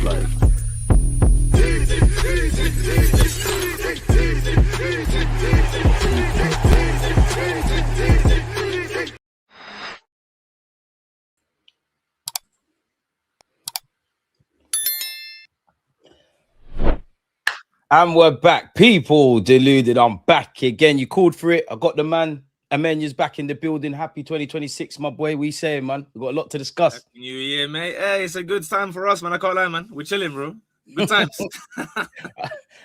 like. And we're back. People deluded. I'm back again. You called for it. I got the man. Amenya's back in the building. Happy 2026, my boy. We saying, man. We've got a lot to discuss. Happy New Year, mate. Hey, it's a good time for us, man. I can't lie, man. We're chilling, bro. Good times.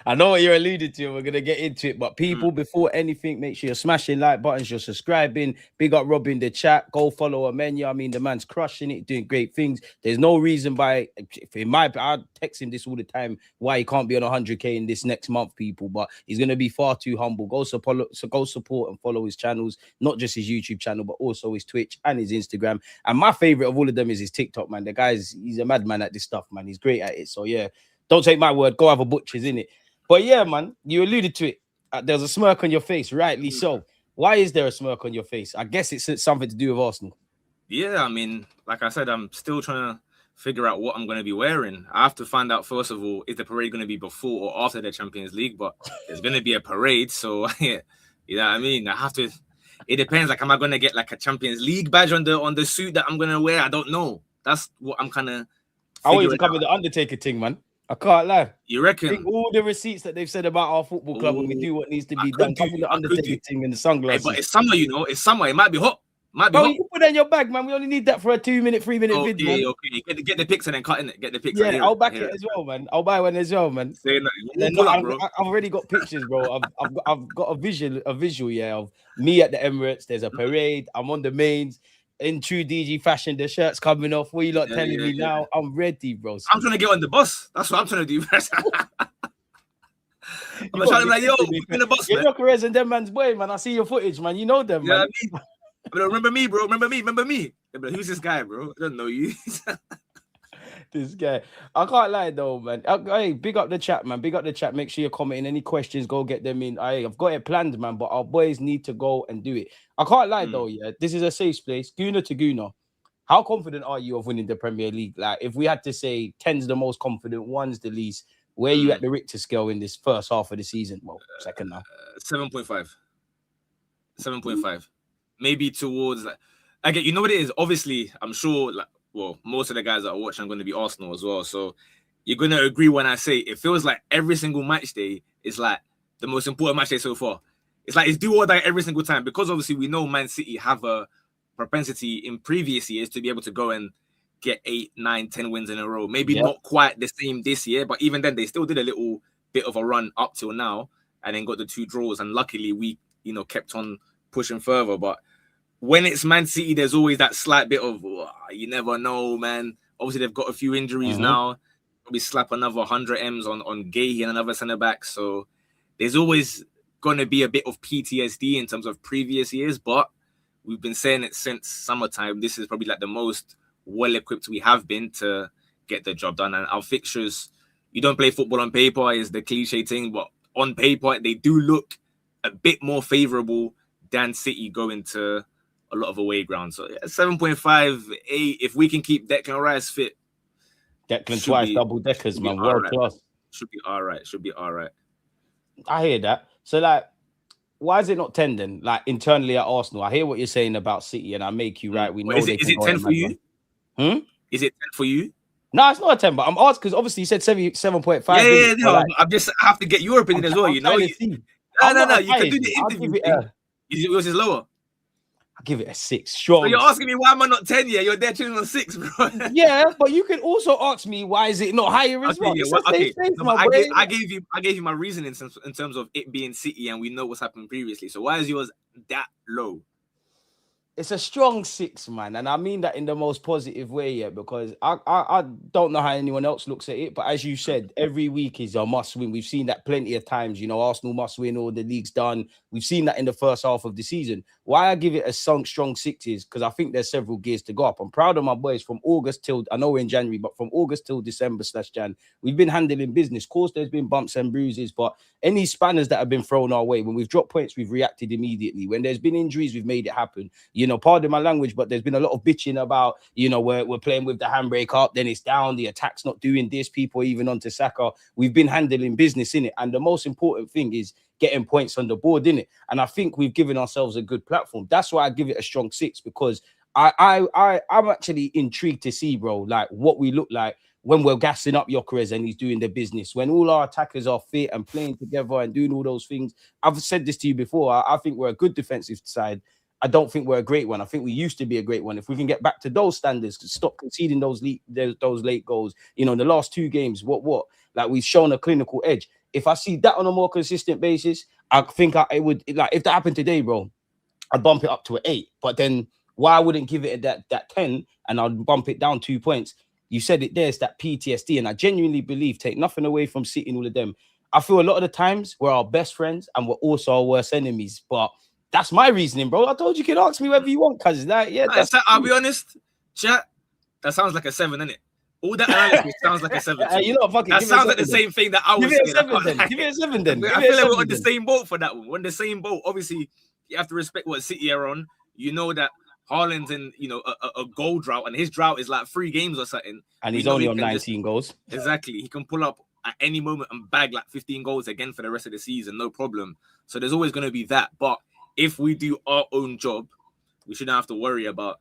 I know what you're alluding to. We're going to get into it. But people, before anything, make sure you're smashing like buttons. You're subscribing. Big up Rob in the chat. Go follow Amenya. I mean, the man's crushing it, doing great things. There's no reason why, I text him this all the time, why he can't be on 100K in this next month, people. But he's going to be far too humble. Go support and follow his channels. Not just his YouTube channel, but also his Twitch and his Instagram. And my favorite of all of them is his TikTok, man. The guy's, he's a madman at this stuff, man. He's great at it. So, yeah. Don't take my word. Go have a butcher's, in it. But yeah, man, you alluded to it. There's a smirk on your face, rightly so. Why is there a smirk on your face? I guess it's something to do with Arsenal. Yeah, I mean, like I said, I'm still trying to figure out what I'm going to be wearing. I have to find out, first of all, is the parade going to be before or after the Champions League? But there's going to be a parade. So, yeah, you know what I mean? I have to, it depends. Like, am I going to get like a Champions League badge on the suit that I'm going to wear? I don't know. That's what I'm kind of. I want you to cover the Undertaker thing, man. I can't lie. You reckon? I think all the receipts that they've said about our football club when we do what needs to be done. Cover the Undertaker thing and the sunglasses. Hey, but it's summer, you know. It's summer. It might be hot. Bro, you can put that in your bag, man. We only need that for a 2-minute, 3-minute video. Okay. Get the pics and then cut in it. Get the pics. Yeah, I'll back it as well, man. I'll buy one as well, man. I've already got pictures, bro. I've got a visual, yeah, of me at the Emirates. There's a parade. I'm on the mains. In true DG fashion, the shirt's coming off. What are you lot telling me now? I'm ready, bro. I'm trying to get on the bus. That's what I'm trying to do. I'm trying to be like, yo, in the bus, man. Gyokeres and them man's boy, man. I see your footage, man. You know them, man. I mean, remember me, bro. Remember me. Yeah, but who's this guy, bro? I don't know you. This guy. I can't lie, though, man. Hey, big up the chat, man. Big up the chat. Make sure you're commenting. Any questions, go get them in. I've got it planned, man, but our boys need to go and do it. I can't lie, though, yeah. This is a safe place. Guna to Guna. How confident are you of winning the Premier League? Like, if we had to say 10's the most confident, 1's the least, where are you at the Richter scale in this first half of the season? Well, second now. 7.5. 7.5. Maybe towards, like, again, you know what it is? Obviously, I'm sure, like, well, most of the guys that are watching are going to be Arsenal as well. So you're going to agree when I say it feels like every single match day is like the most important match day so far. It's like it's do or die every single time, because obviously we know Man City have a propensity in previous years to be able to go and get 8, 9, 10 wins in a row. Maybe not quite the same this year, but even then they still did a little bit of a run up till now and then got the 2 draws. And luckily we, kept on pushing further. But when it's Man City, there's always that slight bit of, you never know, man. Obviously, they've got a few injuries now. Probably slap another 100 M's on Gay and another centre-back. So there's always going to be a bit of PTSD in terms of previous years. But we've been saying it since summertime. This is probably like the most well-equipped we have been to get the job done. And our fixtures, you don't play football on paper is the cliche thing. But on paper, they do look a bit more favourable than City going to a lot of away ground. So 7.5, 8. If we can keep Declan Rice fit. Declan twice, double deckers, man. World class. Should be all right. I hear that. So, like, why is it not 10 then? Like, internally at Arsenal, I hear what you're saying about City, and I make you right. We know is it 10 for you? Is it 10 for you? No, it's not a 10, but I'm asking because obviously you said 7.5. Yeah. Like, I have to get your opinion as well. You know, no. You can do the interview. Yours is lower. I'll give it a 6. Sure. So you're asking me why am I not 10 yet? You're there chilling on 6, bro. Yeah, but you can also ask me why is it not higher as well. I gave you my reasoning in terms of it being City, and we know what's happened previously. So why is yours that low? It's a strong 6, man, and I mean that in the most positive way, yeah. Because I don't know how anyone else looks at it, but as you said, every week is a must win. We've seen that plenty of times. You know, Arsenal must win, or the league's done. We've seen that in the first half of the season. why I give it a strong 6 is because I think there's several gears to go up. I'm proud of my boys from August till, I know we're in January, but from August till December/Jan, we've been handling business. Of course, there's been bumps and bruises, but any spanners that have been thrown our way, when we've dropped points, we've reacted immediately. When there's been injuries, we've made it happen. You know, pardon my language, but there's been a lot of bitching about, you know, we're playing with the handbrake up, then it's down, the attack's not doing this, people even onto Saka. We've been handling business in it. And the most important thing is getting points on the board, innit? And I think we've given ourselves a good platform. That's why I give it a strong 6, because I'm actually intrigued to see, bro, like what we look like when we're gassing up Gyokeres and he's doing the business, when all our attackers are fit and playing together and doing all those things. I've said this to you before. I think we're a good defensive side. I don't think we're a great one. I think we used to be a great one. If we can get back to those standards, to stop conceding those late goals, you know, in the last 2 games, what? Like, we've shown a clinical edge. If I see that on a more consistent basis, I think it would, like, if that happened today, bro, I'd bump it up to an 8. But then why I wouldn't give it that 10 and I'd bump it down 2 points? You said it there, it's that PTSD. And I genuinely believe, take nothing away from City and all of them, I feel a lot of the times we're our best friends and we're also our worst enemies. But that's my reasoning, bro. I told you can ask me whatever you want, cuz. Like, yeah, I'll be honest, chat, that sounds like a 7, innit? All that analysis sounds like a 7. You know, fucking that sounds like the same thing that I was saying. Give it a 7 then. I feel like we're on the same boat for that one. We're on the same boat. Obviously, you have to respect what City are on. You know that Haaland's in, you know, a goal drought, and his drought is like 3 games or something. And he's only on 19 goals. Exactly. He can pull up at any moment and bag like 15 goals again for the rest of the season, no problem. So there's always going to be that. But if we do our own job, we shouldn't have to worry about,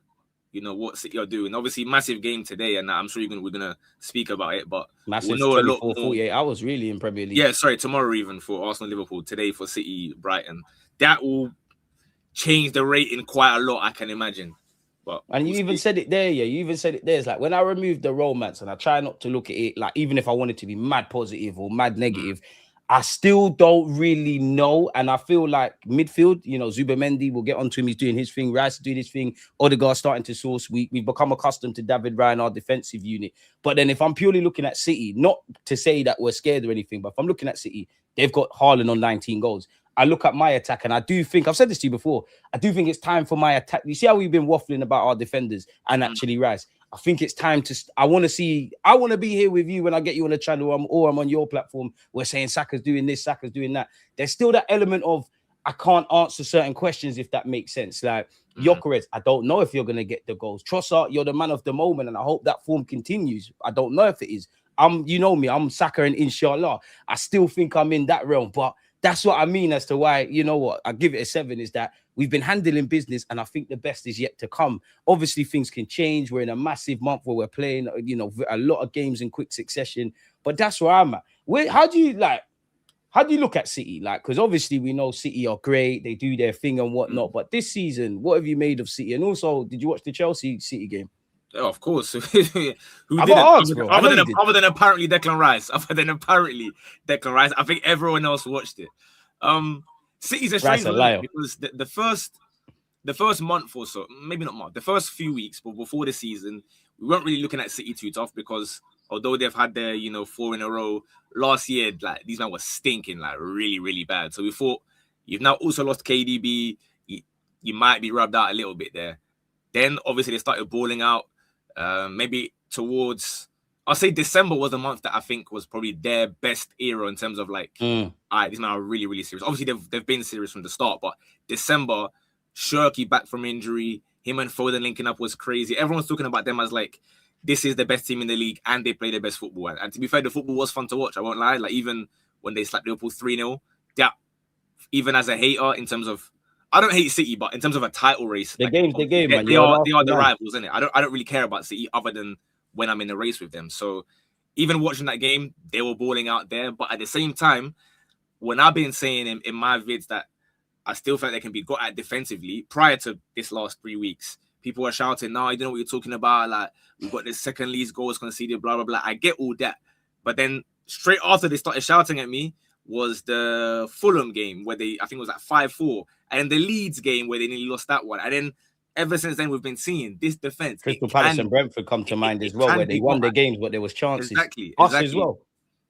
you know, what City are doing. Obviously, massive game today, and I'm sure we're gonna speak about it. But massive, we'll know 24, a lot more. 48 hours really in Premier League. Yeah, sorry, tomorrow even for Arsenal, Liverpool. Today for City, Brighton. That will change the rating quite a lot, I can imagine. But and you even said it there, yeah. You even said it there. It's like when I remove the romance and I try not to look at it like, even if I wanted to be mad positive or mad negative, I still don't really know. And I feel like midfield, you know, Zubimendi, will get onto him. He's doing his thing. Rice doing his thing. Odegaard starting to source. We've become accustomed to David Ryan, our defensive unit. But then if I'm purely looking at City, not to say that we're scared or anything, but if I'm looking at City, they've got Haaland on 19 goals. I look at my attack and I do think, I've said this to you before, I do think it's time for my attack. You see how we've been waffling about our defenders and actually Rice? I think it's time to, I want to be here with you when I get you on the channel or I'm on your platform. We're saying Saka's doing this, Saka's doing that. There's still that element of, I can't answer certain questions, if that makes sense. Like Gyokeres, I don't know if you're going to get the goals. Trossard, you're the man of the moment, and I hope that form continues. I don't know if it is. You know me, I'm Saka and inshallah. I still think I'm in that realm, but that's what I mean as to why, you know what, I give it a 7, is that we've been handling business and I think the best is yet to come. Obviously, things can change. We're in a massive month where we're playing, you know, a lot of games in quick succession, but that's where I'm at. How do you look at City? Like, because obviously we know City are great. They do their thing and whatnot, but this season, what have you made of City? And also, did you watch the Chelsea-City game? Oh, of course. Who didn't? Other than apparently Declan Rice. I think everyone else watched it. City's a strange one because the first month or so, maybe not month, the first few weeks, but before the season, we weren't really looking at City too tough because although they've had their, 4 in a row last year, like these men were stinking, like really, really bad. So we thought you've now also lost KDB, you might be rubbed out a little bit there. Then obviously they started balling out. Maybe towards, I'll say December was the month that I think was probably their best era in terms of like, all right, these men are really, really serious. Obviously, they've been serious from the start, but December, Shirky back from injury, him and Foden linking up was crazy. Everyone's talking about them as like, this is the best team in the league and they play their best football. And to be fair, the football was fun to watch. I won't lie. Like even when they slapped Liverpool 3-0, that even as a hater in terms of, I don't hate City, but in terms of a title race, the game's the game, man. They are the rivals, isn't it? I don't really care about City other than when I'm in a race with them. So even watching that game, they were balling out there. But at the same time, when I've been saying in my vids that I still felt they can be got at defensively prior to this last 3 weeks, people were shouting, "No, you don't know what you're talking about. Like we've got the second least goals conceded, blah blah blah." I get all that, but then straight after they started shouting at me was the Fulham game where I think it was like 5-4. And the Leeds game where they nearly lost that one. And then ever since then, we've been seeing this defense. Crystal Palace and Brentford come to mind as well, where they won the games, but there was chances. Exactly. Us as well.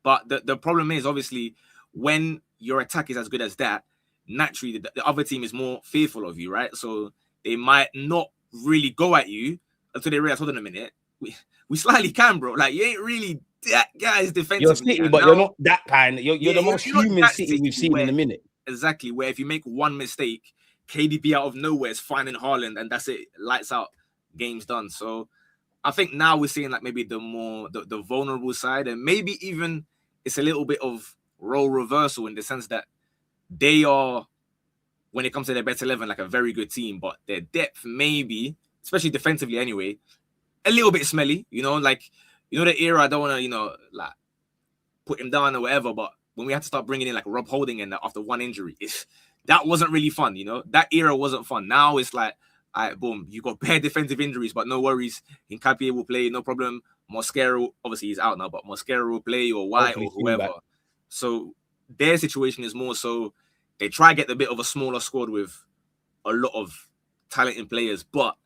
But the problem is, obviously, when your attack is as good as that, naturally the other team is more fearful of you, right? So they might not really go at you until they realize, hold on a minute, we slightly can, bro. Like, you ain't really that guys defensively. You're City, but you're not that kind. You're the most you're human City we've seen in a minute. Exactly, where if you make one mistake, KDB out of nowhere is finding Haaland, and that's it. Lights out, game's done. So I think now we're seeing like maybe the vulnerable side, and maybe even it's a little bit of role reversal in the sense that they are, when it comes to their best 11, like a very good team, but their depth maybe, especially defensively anyway, a little bit smelly, you know, like, you know, the era, I don't want to, you know, like put him down or whatever, but when we had to start bringing in like Rob Holding in after one injury, that wasn't really fun, you know, that era wasn't fun. Now it's like, all right, boom, you got bare defensive injuries, but no worries. Nkapie will play, no problem. Mosquera, obviously he's out now, but Mosquera will play, or White, or whoever. So their situation is more so they try to get a bit of a smaller squad with a lot of talented players, but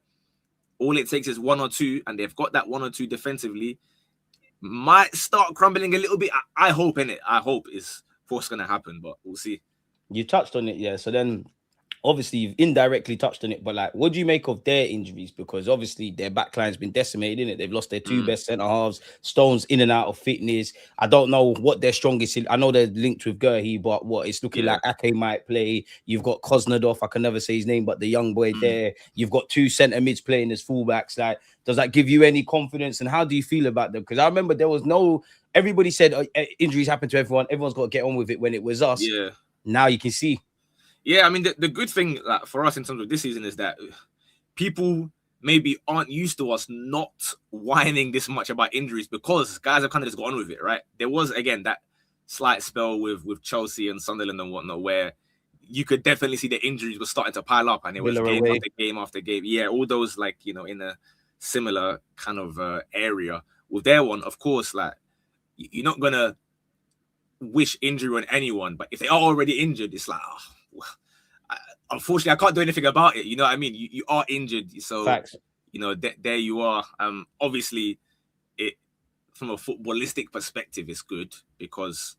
all it takes is one or two, and they've got that one or two defensively, might start crumbling a little bit. I hope, innit? I hope is what's going to happen, but we'll see. You touched on it, yeah. So then, obviously, you've indirectly touched on it, but like, what do you make of their injuries? Because obviously their backline's been decimated, innit? They've lost their two best centre halves. Stones in and out of fitness. I don't know what their strongest is. I know they're linked with Gurhey, but what it's looking like Ake might play. You've got Koznadov, I can never say his name, but the young boy there. You've got two centre mids playing as fullbacks. Like, does that give you any confidence? And how do you feel about them? Because I remember there was everybody said injuries happen to everyone. Everyone's got to get on with it when it was us. Yeah. Now you can see. Yeah, I mean, the good thing for us in terms of this season is that people maybe aren't used to us not whining this much about injuries, because guys have kind of just got on with it, right? There was, again, that slight spell with Chelsea and Sunderland and whatnot, where you could definitely see the injuries were starting to pile up, and it was game after game after game. Yeah, all those, like, you know, in a similar kind of area. With their one, of course, like, you're not going to wish injury on anyone, but if they are already injured, it's like, unfortunately, I can't do anything about it. You know what I mean? You are injured, so facts. You know, there you are. Obviously, it from a footballistic perspective, it's good, because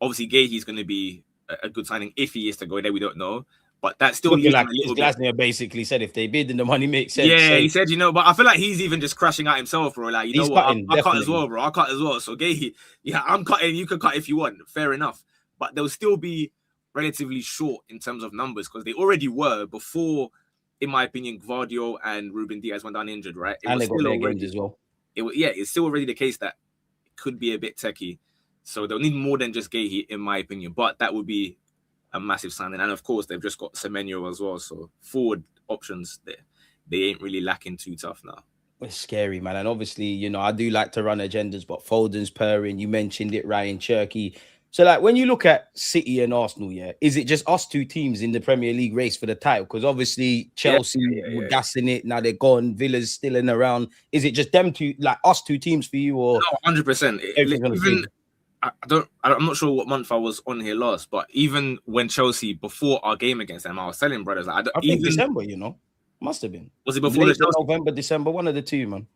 obviously Gayhe's going to be a good signing if he is to go there. We don't know, but that's still like Glasner basically said, if they bid, then the money makes sense. Yeah, he said, you know, but I feel like he's even just crashing out himself, bro. Like, you know what, I cut as well, bro. I cut as well. So Gayhe, yeah, I'm cutting. You can cut if you want. Fair enough, but they'll still be relatively short in terms of numbers, because they already were before, in my opinion, Gvardiol and Ruben Diaz went down injured, right? And they got their games as well. It's still already the case that it could be a bit techie. So they'll need more than just Gayhe, in my opinion. But that would be a massive signing. And of course, they've just got Semenyo as well. So forward options, they ain't really lacking too tough now. It's scary, man. And obviously, you know, I do like to run agendas, but Foden's purring. You mentioned it, Ryan Cherky. So, like, when you look at City and Arsenal, yeah, is it just us two teams in the Premier League race for the title? Because obviously Chelsea were gassing it. Now they're gone. Villa's still in around. Is it just them two, like us two teams for you, or no? 100%. Even I'm not sure what month I was on here last, but even when Chelsea, before our game against them, I was telling brothers, like, I think December, you know, must have been. Was it before the Chelsea? November, December, one of the two, man.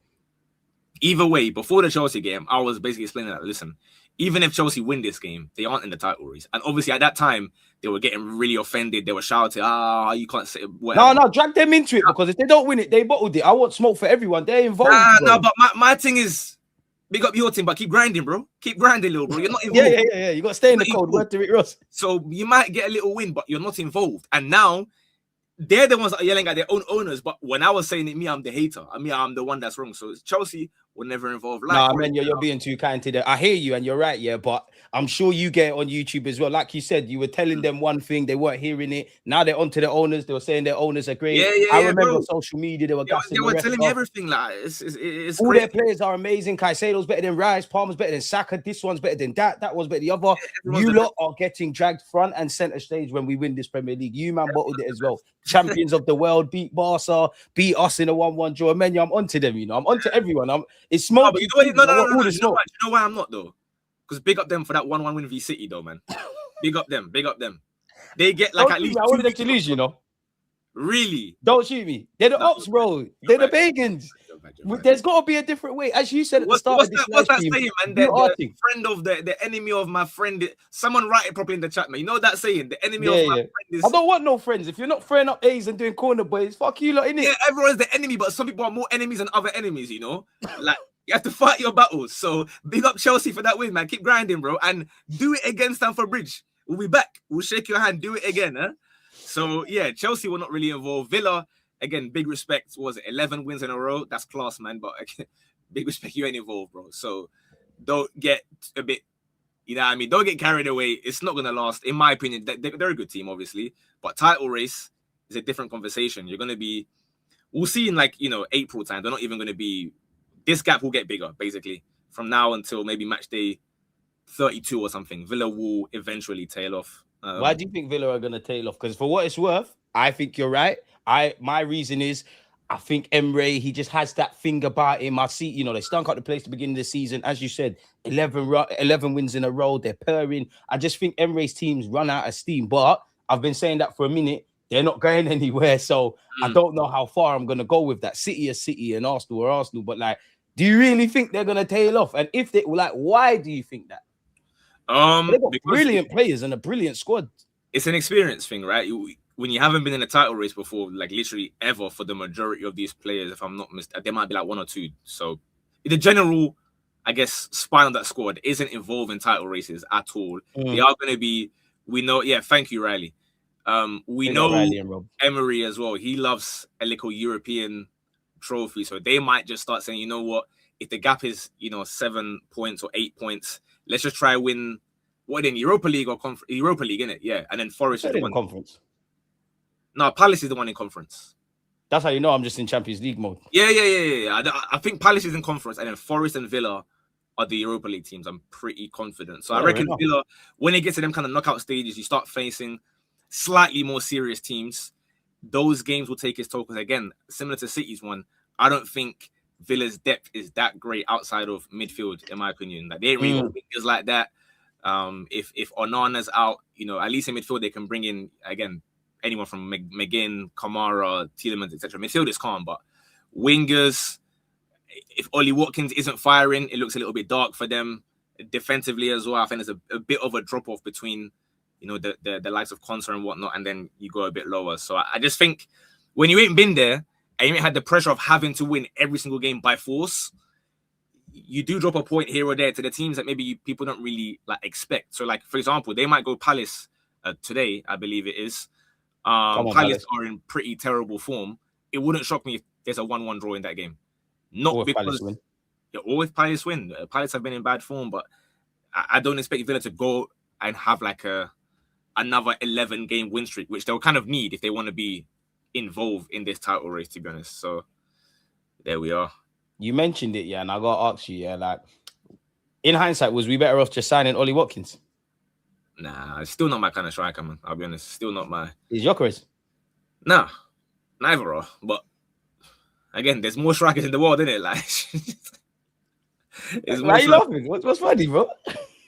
Either way, before the Chelsea game, I was basically explaining that, listen, even if Chelsea win this game, they aren't in the title race. And obviously at that time, they were getting really offended. They were shouting, you can't say whatever. No, drag them into it, because if they don't win it, they bottled it. I want smoke for everyone. They're involved. No, but my thing is, big up your team, but keep grinding, bro. Keep grinding, little bro. You're not involved. Yeah. You got to stay in the cold. Word to Rick Ross. So you might get a little win, but you're not involved. And now, they're the ones that are yelling at their own owners. But when I was saying it, I'm the hater. I'm the one that's wrong. So Chelsea were never involved. Like, nah, man, you're being too kind to them. I hear you, and you're right, yeah. But I'm sure you get it on YouTube as well. Like you said, you were telling them one thing, they weren't hearing it. Now they're onto the owners. They were saying their owners are great. I remember on social media they were gassing. They were telling me everything. Like, it's all great. Their players are amazing. Caicedo's better than Rice. Palmer's better than Saka. This one's better than that. That one's better than the other. You lot are getting dragged front and center stage when we win this Premier League. You man bottled it as well. Champions of the world, beat Barca, beat us in a 1-1 draw. Man, I'm onto them. You know, I'm onto everyone. It's smoke. No, you know why I'm not, though? Because big up them for that 1-1 win v City, though, man. Big up them. They get like at least. I wanted them to lose, you know. Really? Don't shoot me. They're the ops, bro. They're the Bagans. There's got to be a different way. As you said at the start of this what's live that stream, saying, man? The friend of the enemy of my friend. Someone write it properly in the chat, man. You know that saying? The enemy of my friend is... I don't want no friends. If you're not throwing up A's and doing corner boys, fuck you lot, innit? Yeah, everyone's the enemy, but some people are more enemies than other enemies, you know? Like, you have to fight your battles. So, big up Chelsea for that win, man. Keep grinding, bro. And do it again, Stamford Bridge. We'll be back. We'll shake your hand. Do it again, huh? So, yeah, Chelsea were not really involved. Villa... Again, big respect. Was it 11 wins in a row? That's class, man. But again, big respect. You ain't involved, bro. So don't get a bit, you know what I mean? Don't get carried away. It's not going to last. In my opinion, they're a good team, obviously. But title race is a different conversation. You're going to be, we'll see in like, April time. They're not even going to be, this gap will get bigger, basically. From now until maybe match day 32 or something. Villa will eventually tail off. Why do you think Villa are going to tail off? Because for what it's worth, I think you're right. My reason is I think Emre, he just has that thing about him. I see, they stunk out the place at the beginning of the season. As you said, 11 wins in a row. They're purring. I just think Emre's teams run out of steam. But I've been saying that for a minute. They're not going anywhere. So I don't know how far I'm going to go with that. City is City and Arsenal are Arsenal. But do you really think they're going to tail off? And if they why do you think that? They've got brilliant players and a brilliant squad. It's an experience thing, right? When you haven't been in a title race before, like literally ever, for the majority of these players, if I'm not mistaken, there might be like one or two. So the general, I guess, spine of that squad isn't involved in title races at all. They are going to be, we know, thank you, Riley. We know Emery as well. He loves a little European trophy. So they might just start saying, you know what, if the gap is, 7 points or 8 points, let's just try win, what in Europa League or Europa League, innit? Yeah. And then Forest is the one. Conference. No, Palace is the one in conference. That's how you know I'm just in Champions League mode. Yeah. I think Palace is in conference, and then Forest and Villa are the Europa League teams. I'm pretty confident. So I reckon Villa, when it gets to them kind of knockout stages, you start facing slightly more serious teams. Those games will take its toll because, again, similar to City's one, I don't think Villa's depth is that great outside of midfield, in my opinion. Like, they ain't really got wingers like that. If Onana's out, at least in midfield, they can bring in, again, anyone from McGinn, Kamara, Tielemans, etc. Midfield is calm, but wingers, if Ollie Watkins isn't firing, it looks a little bit dark for them. Defensively as well, I think there's a bit of a drop-off between, the likes of Konsa and whatnot, and then you go a bit lower. So I just think when you ain't been there, and you ain't had the pressure of having to win every single game by force, you do drop a point here or there to the teams that maybe people don't really expect. So, for example, they might go Palace today, I believe it is. Palace are in pretty terrible form. It wouldn't shock me if there's a 1-1 draw in that game. Not because or if Palace win. Palace have been in bad form, but I don't expect Villa to go and have another 11-game win streak, which they'll kind of need if they want to be involved in this title race, to be honest. So there we are. You mentioned it, and I got to ask you, in hindsight, was we better off just signing Ollie Watkins? Nah, it's still not my kind of striker, man. I'll be honest. Still not my... Is Gyokeres? Nah, neither are. But again, there's more strikers in the world, isn't it? Why are you laughing? What's funny, bro?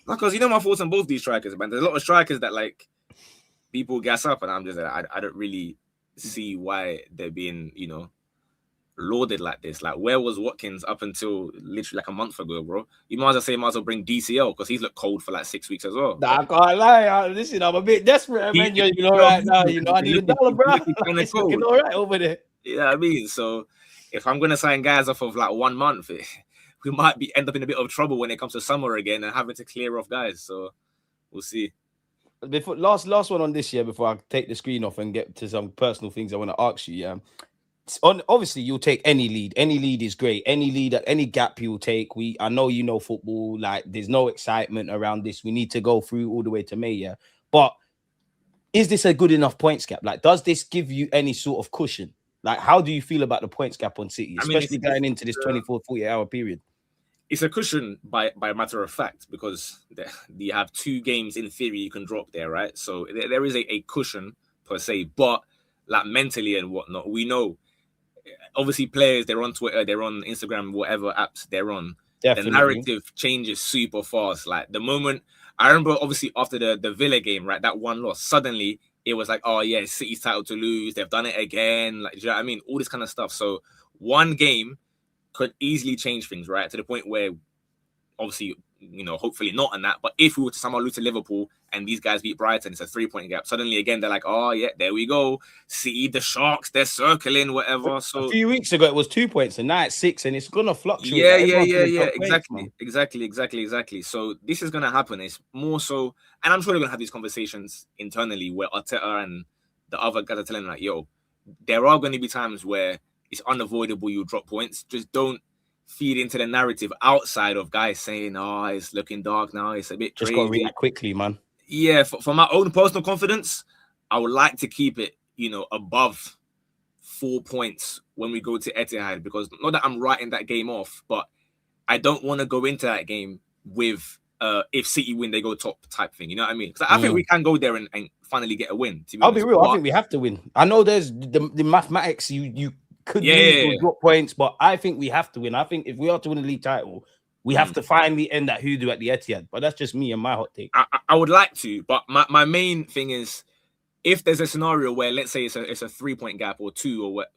Because my thoughts on both these strikers, man. There's a lot of strikers that people gas up, and I'm just I don't really see why they're being lauded like this. Where was Watkins up until literally a month ago, bro? You might as well bring DCL because he's looked cold for 6 weeks as well. Nah, I can't lie. Listen, I'm a bit desperate, man. Right now. I need $1, bro. It's looking all right over there. Yeah, I mean, so if I'm gonna sign guys off of 1 month, we might end up in a bit of trouble when it comes to summer again and having to clear off guys. So we'll see. Before last one on this year, before I take the screen off and get to some personal things I want to ask you. Yeah. Obviously, you'll take any lead. Any lead is great. Any lead at any gap you'll take. I know football. There's no excitement around this. We need to go through all the way to May, yeah. But is this a good enough points gap? Does this give you any sort of cushion? How do you feel about the points gap on City, especially going into this 24, 48-hour period? It's a cushion by a matter of fact because you have 2 games in theory you can drop there, right? So there is a cushion per se, but mentally and whatnot, we know. Obviously, players, they're on Twitter, they're on Instagram, whatever apps they're on. Definitely. The narrative changes super fast. The moment, I remember obviously after the Villa game, right, that one loss, suddenly it was oh yeah, City's title to lose, they've done it again. Do you know what I mean? All this kind of stuff. So one game could easily change things, right? To the point where, obviously, hopefully not on that. But if we were to somehow lose to Liverpool and these guys beat Brighton, it's a 3-point gap. Suddenly, again, they're like, oh, yeah, there we go. See the Sharks, they're circling, whatever. So a few weeks ago, it was 2 points, and now it's 6, and it's going to fluctuate. Yeah. Points, Exactly. So this is going to happen. It's more so, and I'm sure they're going to have these conversations internally where Arteta and the other guys are telling them, like, yo, there are going to be times where it's unavoidable you drop points. Just don't feed into the narrative outside of guys saying, oh, it's looking dark now, it's a bit crazy. Just got to react quickly, man. Yeah, for my own personal confidence, I would like to keep it, above 4 points when we go to Etihad, because not that I'm writing that game off, but I don't want to go into that game with if City win, they go top type thing. You know what I mean? Because I think we can go there and finally get a win. I'll be real. I think we have to win. I know there's the mathematics. You could lose or drop points, but I think we have to win. I think if we are to win the league title, we have to finally end that hoodoo at the Etihad. But that's just me and my hot take. I would like to, but my main thing is, if there's a scenario where, let's say it's a 3-point gap or 2 or what,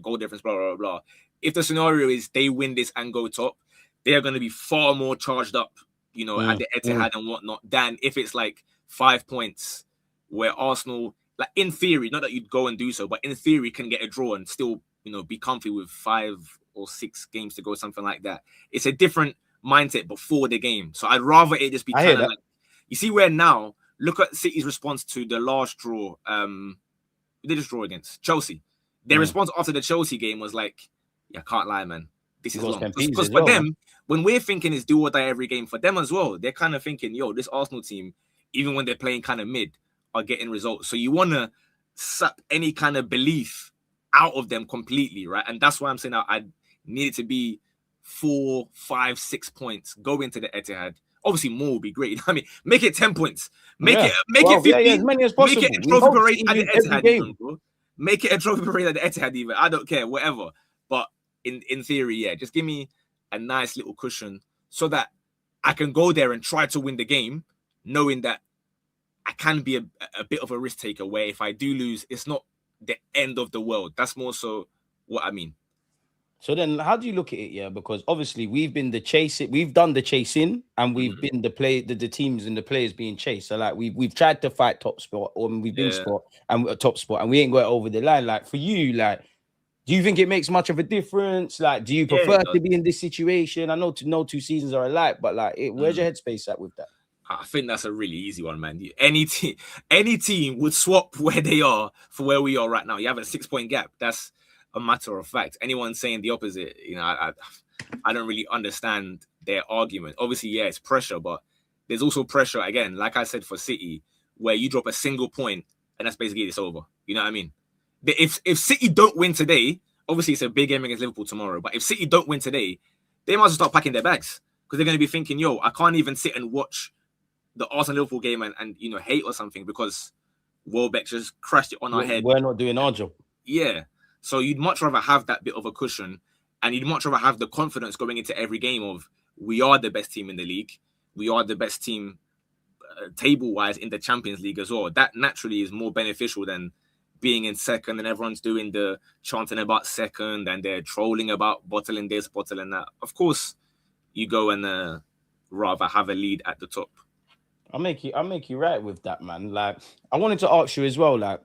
goal difference, blah, blah, blah. If the scenario is they win this and go top, they are going to be far more charged up, at the Etihad and whatnot, than if it's like 5 points where Arsenal, like in theory, not that you'd go and do so, but in theory can get a draw and still, be comfy with 5 or 6 games to go, something like that. It's a different mindset before the game. So I'd rather it just be kind of like, you see where now, look at City's response to the last draw. They just draw against Chelsea. Their response after the Chelsea game was like, yeah, can't lie, man. This is long. Because for them, when we're thinking is do or die every game, for them as well, they're kind of thinking, yo, this Arsenal team, even when they're playing kind of mid, are getting results. So you want to suck any kind of belief out of them completely, right? And that's why I'm saying I need it to be 4, 5, 6 points. Go into the Etihad. Obviously, more would be great. I mean, make it 10 points. Make it 15. As many as possible. Make it a trophy parade at the Etihad, even, bro. Make it a trophy parade at the Etihad, even. I don't care, whatever. But in theory, just give me a nice little cushion so that I can go there and try to win the game, knowing that I can be a bit of a risk taker where if I do lose, it's not the end of the world. That's more so what I mean. So then how do you look at it? Yeah, because obviously we've been the chasing, we've done the chasing, and we've been the teams and the players being chased. So like we've tried to fight top spot, or we've been top spot, and we ain't got over the line. Like for you, like, do you think it makes much of a difference? Like, do you prefer to be in this situation? I know no 2 seasons are alike, but like, where's your headspace at with that? I think that's a really easy one, man. Any team would swap where they are for where we are right now. You have a 6-point gap. That's a matter of fact. Anyone saying the opposite, I don't really understand their argument. Obviously, it's pressure, but there's also pressure, again, like I said, for City, where you drop a single point and that's basically it's over. You know what I mean? If City don't win today, obviously it's a big game against Liverpool tomorrow, but if City don't win today, they might as well start packing their bags, because they're going to be thinking, yo, I can't even sit and watch the Arsenal-Liverpool game and hate or something because Welbeck just crashed it on our head. We're not doing our job. Yeah. So you'd much rather have that bit of a cushion, and you'd much rather have the confidence going into every game of, we are the best team in the league. We are the best team table-wise in the Champions League as well. That naturally is more beneficial than being in second and everyone's doing the chanting about second and they're trolling about bottling this, bottling that. Of course, you go and rather have a lead at the top. I'll make you right with that, man. Like, I wanted to ask you as well, like,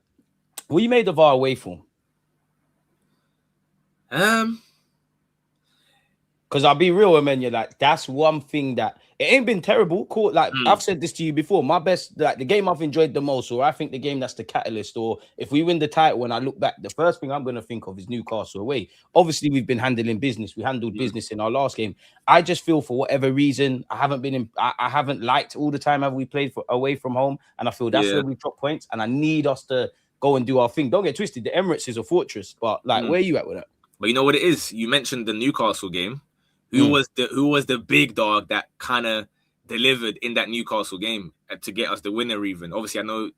what you made of our away form? Because I'll be real, man. You're like, that's one thing that it ain't been terrible. Cool. Like I've said this to you before. My best, like the game I've enjoyed the most, or I think the game that's the catalyst, or if we win the title, when I look back, the first thing I'm gonna think of is Newcastle away. Obviously, we've been handling business. We handled business in our last game. I just feel for whatever reason, I haven't liked all the time have we played away from home, and I feel that's where we drop points. And I need us to go and do our thing. Don't get twisted. The Emirates is a fortress, but like, where are you at with that? But you know what it is? You mentioned the Newcastle game. Who was the big dog that kind of delivered in that Newcastle game to get us the winner even? Obviously, I know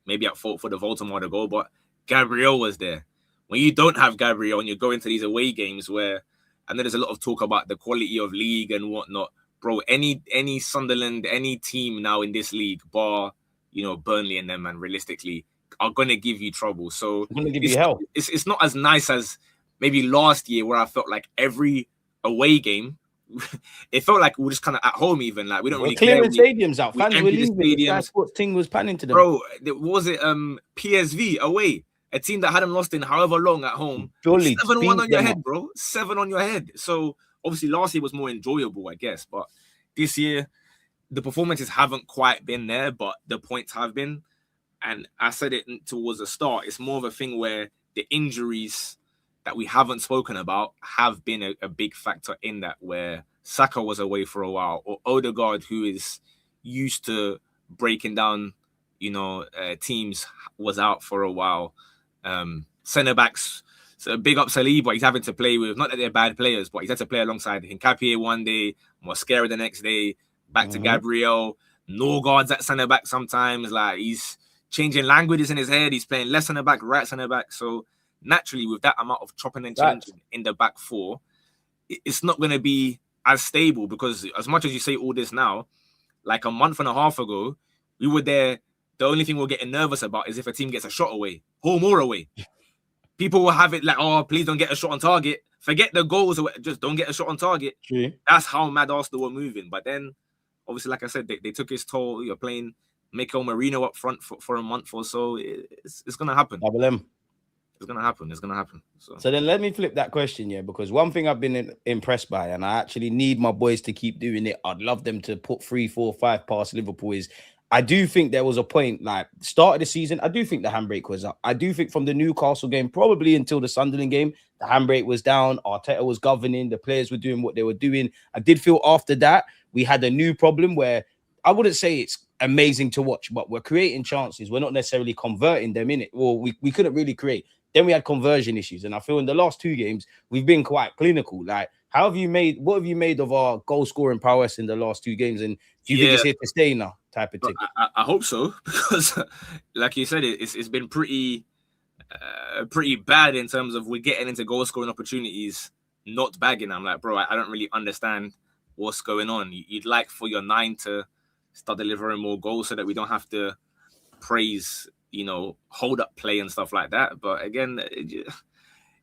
maybe at fault for the Voldemort goal, but Gabriel was there. When you don't have Gabriel and you go into these away games where I know there's a lot of talk about the quality of league and whatnot, bro, any Sunderland, any team now in this league, bar, Burnley and them, man, realistically, are going to give you trouble. So I'm going to give you hell. It's not as nice as maybe last year where I felt like every away game, it felt like we were just kind of at home even. Like we don't really clearing care. stadiums out. Fans were leaving. The Sky Sports thing was panning to them. Bro, was it PSV away? A team that hadn't lost in however long at home. 7-1 on your head, bro. 7 on your head. So obviously last year was more enjoyable, I guess. But this year, the performances haven't quite been there, but the points have been. And I said it towards the start. It's more of a thing where the injuries that we haven't spoken about have been a big factor in that, where Saka was away for a while, or Odegaard, who is used to breaking down, teams, was out for a while. Centre backs, so big up Saliba, he's having to play with, not that they're bad players, but he's had to play alongside Hincapié one day, Mosquera the next day, back to Gabriel. Norgard's at centre back sometimes. Like, he's changing languages in his head. He's playing left centre back, right centre back. So naturally, with that amount of chopping and changing in the back four, it's not going to be as stable, because as much as you say all this now, like a month and a half ago, we were there. The only thing we're getting nervous about is if a team gets a shot away, home or away. People will have it like, oh, please don't get a shot on target. Forget the goals, just don't get a shot on target. True. That's how mad Arsenal were moving. But then, obviously, like I said, they took his toll. You're playing Mikel Merino up front for a month or so. It's going to happen. Double M. It's going to happen. It's going to happen. So then let me flip that question, because one thing I've been impressed by, and I actually need my boys to keep doing it, I'd love them to put 3, 4, 5 past Liverpool, is I do think there was a point, like, start of the season, I do think the handbrake was up. I do think from the Newcastle game, probably until the Sunderland game, the handbrake was down, Arteta was governing, the players were doing what they were doing. I did feel after that, we had a new problem where I wouldn't say it's amazing to watch, but we're creating chances. We're not necessarily converting them in it. Well, we couldn't really create. Then we had conversion issues. And I feel in the last 2 games, we've been quite clinical. Like, what have you made of our goal scoring prowess in the last 2 games? And do you think it's here to stay now, type of thing? I hope so, because like you said, it's been pretty bad in terms of we're getting into goal scoring opportunities, not bagging. I'm like, bro, I don't really understand what's going on. You'd like for your 9 to start delivering more goals so that we don't have to praise, hold up play and stuff like that. But again,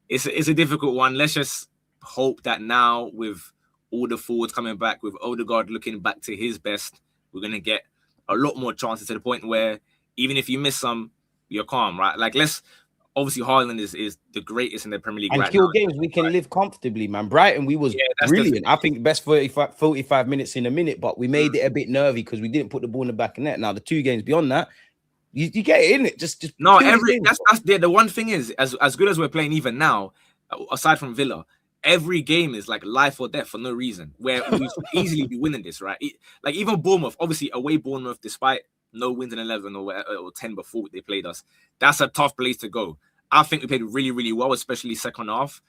it's a difficult one. Let's just hope that now, with all the forwards coming back, with Odegaard looking back to his best, we're going to get a lot more chances, to the point where even if you miss some, you're calm, right? Like, obviously Haaland is the greatest in the Premier League, and right now. Games we can live comfortably, man. Brighton, we was brilliant. I think best 45 minutes in a minute, but we made it a bit nervy because we didn't put the ball in the back of net. Now the 2 games beyond that, you get it in it. Just no. That's the one thing is, as good as we're playing even now, aside from Villa, every game is like life or death for no reason, where we should easily be winning this, right? Like even Bournemouth, obviously away Bournemouth, despite no wins in 11 or 10 before they played us, that's a tough place to go. I think we played really, really well, especially second half,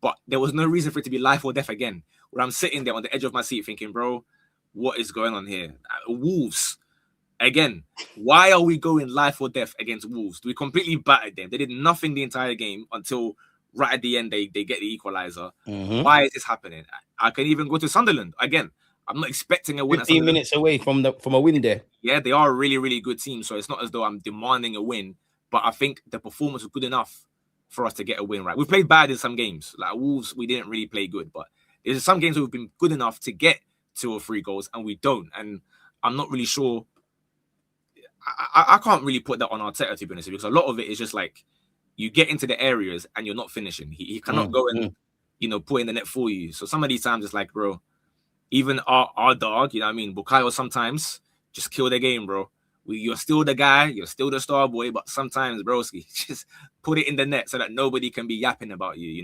but there was no reason for it to be life or death again, where I'm sitting there on the edge of my seat thinking, bro, what is going on here? Wolves, again, why are we going life or death against Wolves? We completely battered them. They did nothing the entire game until right at the end, they get the equalizer. Why is this happening? I can even go to Sunderland. Again, I'm not expecting a win. 15 minutes away from a win there. Yeah, they are a really, really good team. So it's not as though I'm demanding a win, but I think the performance was good enough for us to get a win, right? We played bad in some games. Like Wolves, we didn't really play good, but there's some games where we've been good enough to get 2 or 3 goals, and we don't. And I'm not really sure. I can't really put that on Arteta, to be honest, because a lot of it is just like, you get into the areas and you're not finishing. He cannot go and, put in the net for you. So some of these times it's like, bro, even our dog, Bukayo sometimes just kill the game, bro. You're still the guy, you're still the star boy, but sometimes, broski, just put it in the net so that nobody can be yapping about you, You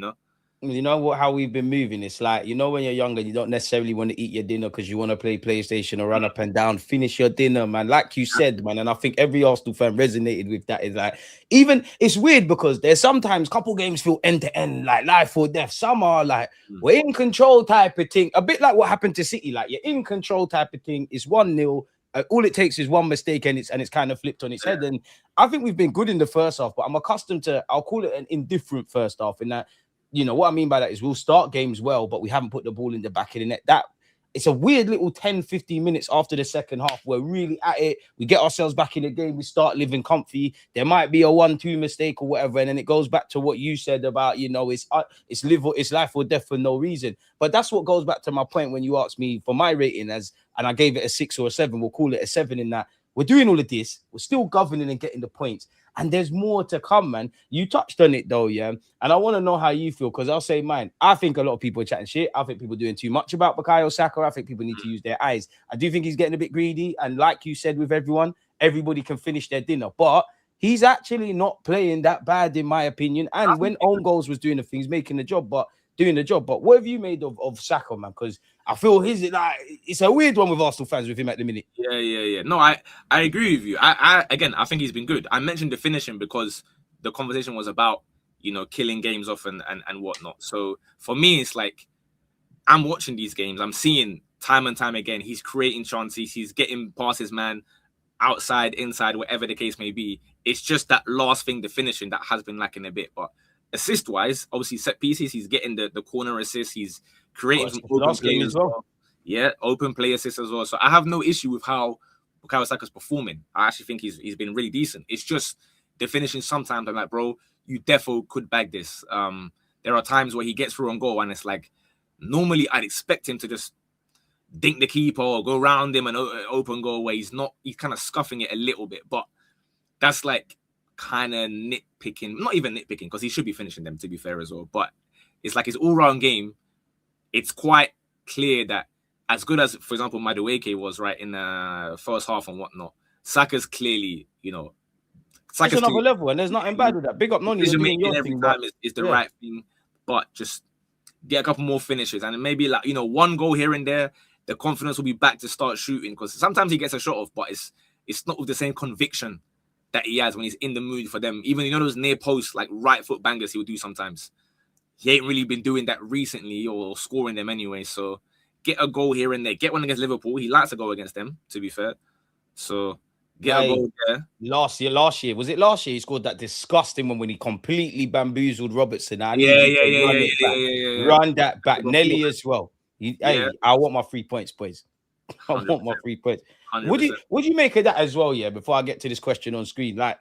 know what? How we've been moving. It's like, when you're younger, you don't necessarily want to eat your dinner because you want to play PlayStation or run up and down, finish your dinner, man. Like you said, man, and I think every Arsenal fan resonated with that. Is like, even it's weird because there's sometimes couple games feel end to end, like life or death. Some are like we're in control type of thing, a bit like what happened to City. Like you're in control type of thing. It's 1-0. All it takes is one mistake and it's kind of flipped on its head. And I think we've been good in the first half, but I'm accustomed to, I'll call it an indifferent first half in that. What I mean by that is we'll start games well, but we haven't put the ball in the back of the net. That it's a weird little 10, 15 minutes after the second half. We're really at it. We get ourselves back in the game. We start living comfy. There might be a 1-2 mistake or whatever. And then it goes back to what you said about, it's life or death for no reason. But that's what goes back to my point when you asked me for my rating and I gave it a 6 or a 7. We'll call it a 7 in that. We're doing all of this. We're still governing and getting the points. And there's more to come, man. You touched on it, though, yeah? And I want to know how you feel, because I'll say mine. I think a lot of people are chatting shit. I think people are doing too much about Bukayo Saka. I think people need to use their eyes. I do think he's getting a bit greedy. And like you said with everyone, everybody can finish their dinner. But he's actually not playing that bad, in my opinion. And when own goals was doing the things, making the job, doing the job. But what have you made of Saka, man? Because I feel it's a weird one with Arsenal fans with him at the minute. Yeah. No, I agree with you. I think he's been good. I mentioned the finishing because the conversation was about, killing games off and whatnot. So for me, it's like, I'm watching these games. I'm seeing time and time again, he's creating chances. He's getting past his man outside, inside, whatever the case may be. It's just that last thing, the finishing, that has been lacking a bit. But assist-wise, obviously set pieces, he's getting the corner assist. He's creating some open play as well. Yeah, open play assist as well. So I have no issue with how Bukayo Saka's performing. I actually think he's been really decent. It's just the finishing sometimes. I'm like, bro, you defo could bag this. There are times where he gets through on goal and it's like, normally I'd expect him to just dink the keeper or go around him and open goal where he's kind of scuffing it a little bit. But that's like kind of nitpicking, not even nitpicking, because he should be finishing them, to be fair as well. But it's like his all-round game, it's quite clear that as good as, for example, Madueke was right in the first half and whatnot, Saka's clearly, Saka's another level, and there's nothing bad with that. Big up Noni. Every time is the right thing, but just get a couple more finishes, and maybe one goal here and there, the confidence will be back to start shooting, because sometimes he gets a shot off, but it's not with the same conviction that he has when he's in the mood for them. Even those near posts, like right foot bangers, he will do sometimes. He ain't really been doing that recently or scoring them anyway. So get a goal here and there. Get one against Liverpool. He likes to go against them, to be fair. So get a goal there. Last year, was it last year? He scored that disgusting one when he completely bamboozled Robertson. Run that back. Nelly as well. Hey, I want my 3 points, boys. I want my 3 points. Would you make of that as well, yeah, before I get to this question on screen? Like,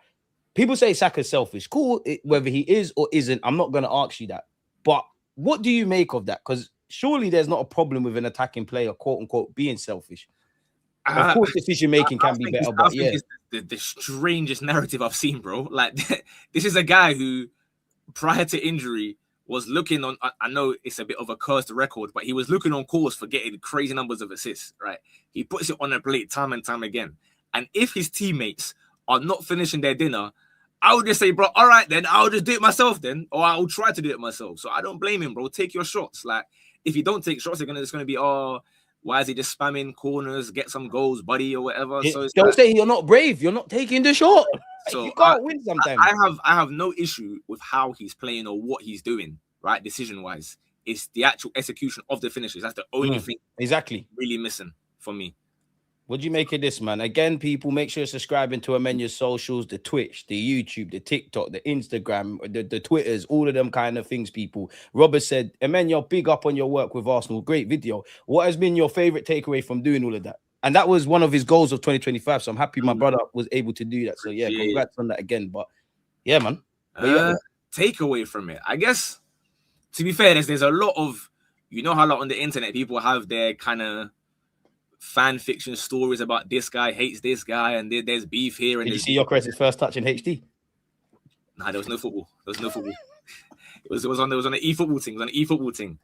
people say Saka's selfish. Cool, whether he is or isn't, I'm not going to ask you that. But what do you make of that? Because surely there's not a problem with an attacking player, quote-unquote, being selfish. Of course, decision-making can be better, but yeah. It's the strangest narrative I've seen, bro. Like, this is a guy who, prior to injury, was looking on, I know it's a bit of a cursed record, but he was looking on course for getting crazy numbers of assists, right? He puts it on a plate time and time again. And if his teammates are not finishing their dinner, I would just say, bro, all right, then I'll just do it myself then, or I'll try to do it myself. So I don't blame him, bro. Take your shots. Like, if you don't take shots, it's going to be, why is he just spamming corners, get some goals, buddy, or whatever? So don't say you're not brave. You're not taking the shot. So you can't win sometimes. I have no issue with how he's playing or what he's doing, right? Decision-wise. It's the actual execution of the finishes. That's the only thing really missing for me. What do you make of this, man? Again, people, make sure you're subscribing to Amenya's socials, the Twitch, the YouTube, the TikTok, the Instagram, the Twitters, all of them kind of things, people. Robert said, Emenya, big up on your work with Arsenal. Great video. What has been your favorite takeaway from doing all of that? And that was one of his goals of 2025. So I'm happy my brother was able to do that. So yeah, congrats on that again. But yeah, man. Takeaway from it. I guess, to be fair, there's a lot of, how on the internet people have their kind of fan fiction stories about this guy hates this guy and there's beef here. And did you see Gyokeres' first touch in HD? Nah, there was no football. It was on an e-football thing. It was on an e-football thing.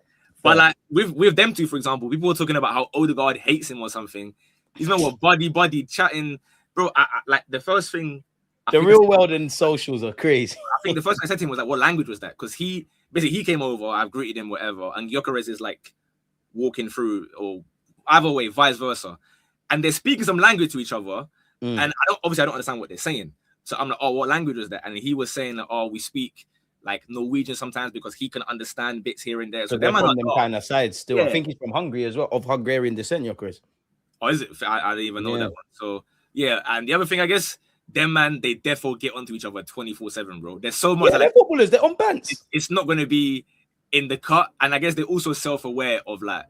But like with them two, for example, people were talking about how Odegaard hates him or something. These men were buddy chatting, bro. I like the first thing. The real world and socials are crazy. I think the first thing I said to him was like, "What language was that?" Because he came over, I've greeted him, whatever, and Gyokeres is like walking through, or either way, vice versa, and they're speaking some language to each other, and I don't understand what they're saying. So I'm like, "Oh, what language was that?" And he was saying that, "Oh, we speak like Norwegian sometimes because he can understand bits here and there." So they're from them kind of sides still. Yeah. I think he's from Hungary as well, of Hungarian descent, Gyokeres. Oh, is it? I didn't even know that one. So yeah, and the other thing, I guess, them man, they definitely get onto each other 24/7, bro. There's so much. Yeah, they're footballers. They're on bands. It's not going to be in the cut, and I guess they're also self-aware of like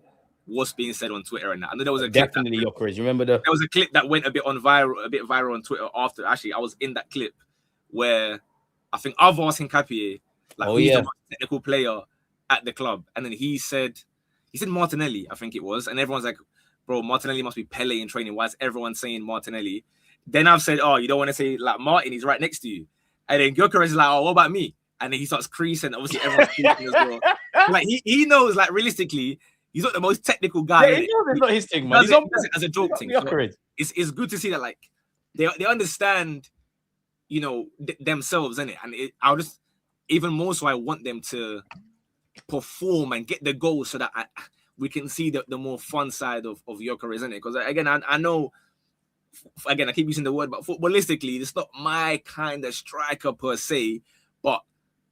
what's being said on Twitter and that. I know there was a definitely Gyokeres. Remember there was a clip that went a bit viral on Twitter after. Actually, I was in that clip where I think I've asked Hincapié like who's the most technical player at the club, and then he said Martinelli, I think it was, and everyone's like, bro, Martinelli must be Pele in training. Why is everyone saying Martinelli? Then I've said, oh, you don't want to say like Martin, he's right next to you. And then Gyokeres is like, oh, what about me? And then he starts creasing. Obviously, everyone's creasing as well. Like he knows, like realistically, he's not the most technical guy. Yeah, he knows it's not his thing, man. He does it as a joke thing. So it's good to see that like they understand, you know, themselves, innit? And I'll just even more so I want them to perform and get the goals so that we can see the more fun side of Gyokeres, isn't it? Because again, I know. Again, I keep using the word, but footballistically, it's not my kind of striker per se. But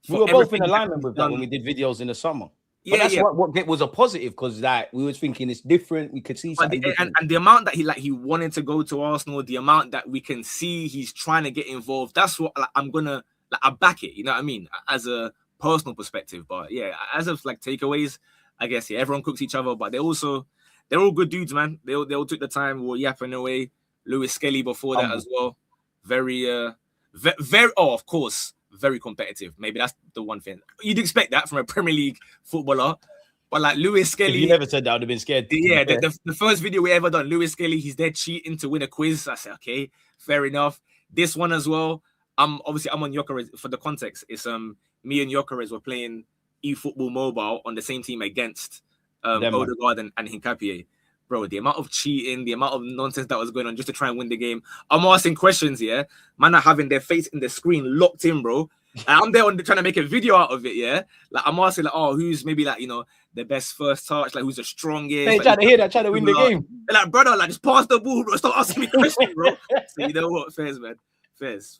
we were both in alignment with that when we did videos in the summer. But that's what was a positive, because like we was thinking it's different. We could see something and the amount that he wanted to go to Arsenal, the amount that we can see he's trying to get involved. That's what I'm gonna I back it. You know what I mean? As a personal perspective, but yeah, as of like takeaways, I guess everyone cooks each other, but they're all good dudes, man. They all took the time. We were yapping away. Lewis Skelly before that as well. Very, of course, very competitive. Maybe that's the one thing. You'd expect that from a Premier League footballer. But like Lewis Skelly... If you never said that, I would have been scared. Yeah, the first video we ever done, Lewis Skelly, he's there cheating to win a quiz. I said, okay, fair enough. This one as well, I'm on Gyokeres. For the context, it's me and Gyokeres were playing eFootball Mobile on the same team against Odegaard and Hincapié. Bro, the amount of cheating, the amount of nonsense that was going on just to try and win the game. I'm asking questions, yeah? Man are having their face in the screen locked in, bro. And I'm there trying to make a video out of it, yeah? Like, I'm asking, like, oh, who's maybe, like, you know, the best first touch? Like, who's the strongest? Hey, trying to hear that, trying to win the game. They're like, brother, like, just pass the ball, bro. Stop asking me questions, bro. So, you know what? Fairs, man. Fairs.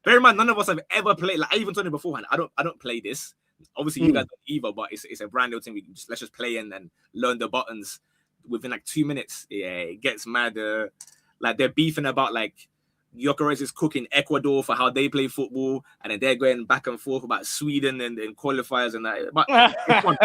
Bear in mind, none of us have ever played. Like, I even told you beforehand, I don't play this. Obviously, you guys don't either, but it's a brand new thing. Let's just play and then learn the buttons. Within like 2 minutes, it gets mad. Like they're beefing about like Gyokeres is cooking Ecuador for how they play football, and then they're going back and forth about Sweden and qualifiers and that. But it's fun.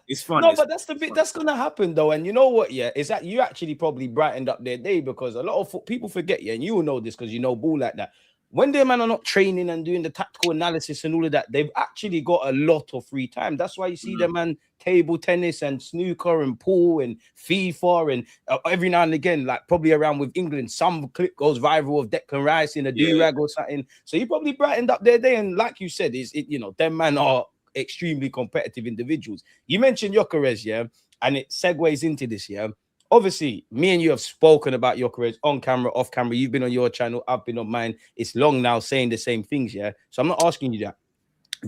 It's fun. No, but that's the bit that's gonna happen though. And you know what? Yeah, is that you actually probably brightened up their day, because a lot of people forget. Yeah, and you will know this because you know ball like that. When their man are not training and doing the tactical analysis and all of that, they've actually got a lot of free time. That's why you see them man table tennis and snooker and pool and FIFA and every now and again, like probably around with England, some clip goes viral of Declan Rice in a do-rag or something. So you probably brightened up their day. And like you said, them man are extremely competitive individuals. You mentioned Gyokeres, yeah, and it segues into this, yeah. Obviously, me and you have spoken about Gyokeres on camera, off camera. You've been on your channel, I've been on mine. It's long now saying the same things, yeah? So I'm not asking you that.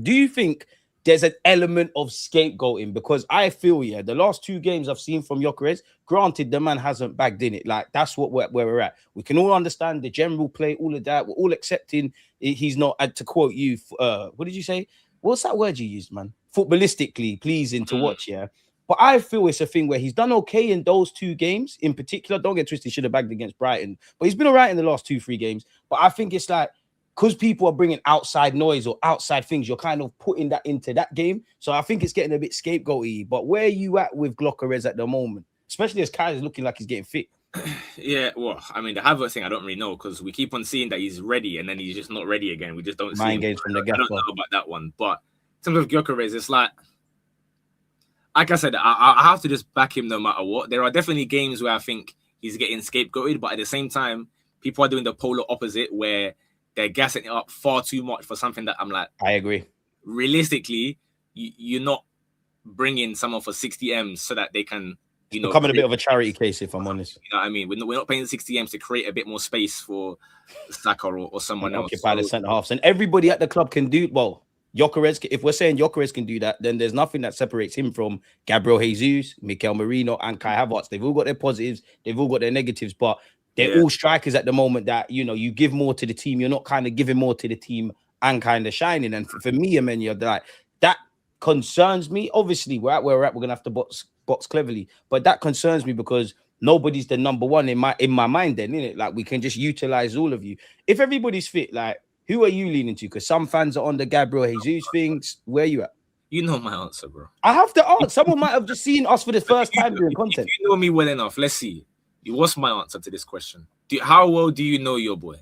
Do you think there's an element of scapegoating? Because I feel, yeah, the last 2 games I've seen from Gyokeres, granted, the man hasn't bagged in it. Like, that's where we're at. We can all understand the general play, all of that. We're all accepting he's not, to quote you, what did you say? What's that word you used, man? Footballistically pleasing to watch, yeah? But I feel it's a thing where he's done okay in those 2 games in particular. Don't get twisted, he should have bagged against Brighton. But he's been all right in the last 2-3 games. But I think it's like, because people are bringing outside noise or outside things, you're kind of putting that into that game. So I think it's getting a bit scapegoaty. But where are you at with Gyokeres at the moment? Especially as Kai's looking like he's getting fit. Yeah, well, I mean, the Havertz thing, I don't really know, because we keep on seeing that he's ready and then he's just not ready again. We just don't see him. Games from the I don't know about that one. But in terms of Gyokeres, it's like I said, I have to just back him no matter what. There are definitely games where I think he's getting scapegoated, but at the same time, people are doing the polar opposite where they're gassing it up far too much for something that I'm like, I agree. Realistically, you're not bringing someone for 60 M's so that they can, becoming a bit of a charity case, if I'm honest. You know what I mean? We're not paying 60 M's to create a bit more space for Saka or someone else. Occupy the centre halves, and everybody at the club can do well. Gyokeres, if we're saying Gyokeres can do that, then there's nothing that separates him from Gabriel Jesus, Mikel Merino, and Kai Havertz. They've all got their positives, they've all got their negatives, but they're all strikers at the moment that, you give more to the team. You're not kind of giving more to the team and kind of shining. And for me, Emenya, that concerns me. Obviously, we're at where we're at. We're going to have to box cleverly. But that concerns me because nobody's the number one in my mind then, innit? Like, we can just utilize all of you. If everybody's fit, like, who are you leaning to? Because some fans are on the Gabriel Jesus things. Where are you at? You know my answer, bro. I have to ask. Someone might have just seen us for the first time doing content. If you know me well enough, let's see. What's my answer to this question? How well do you know your boy?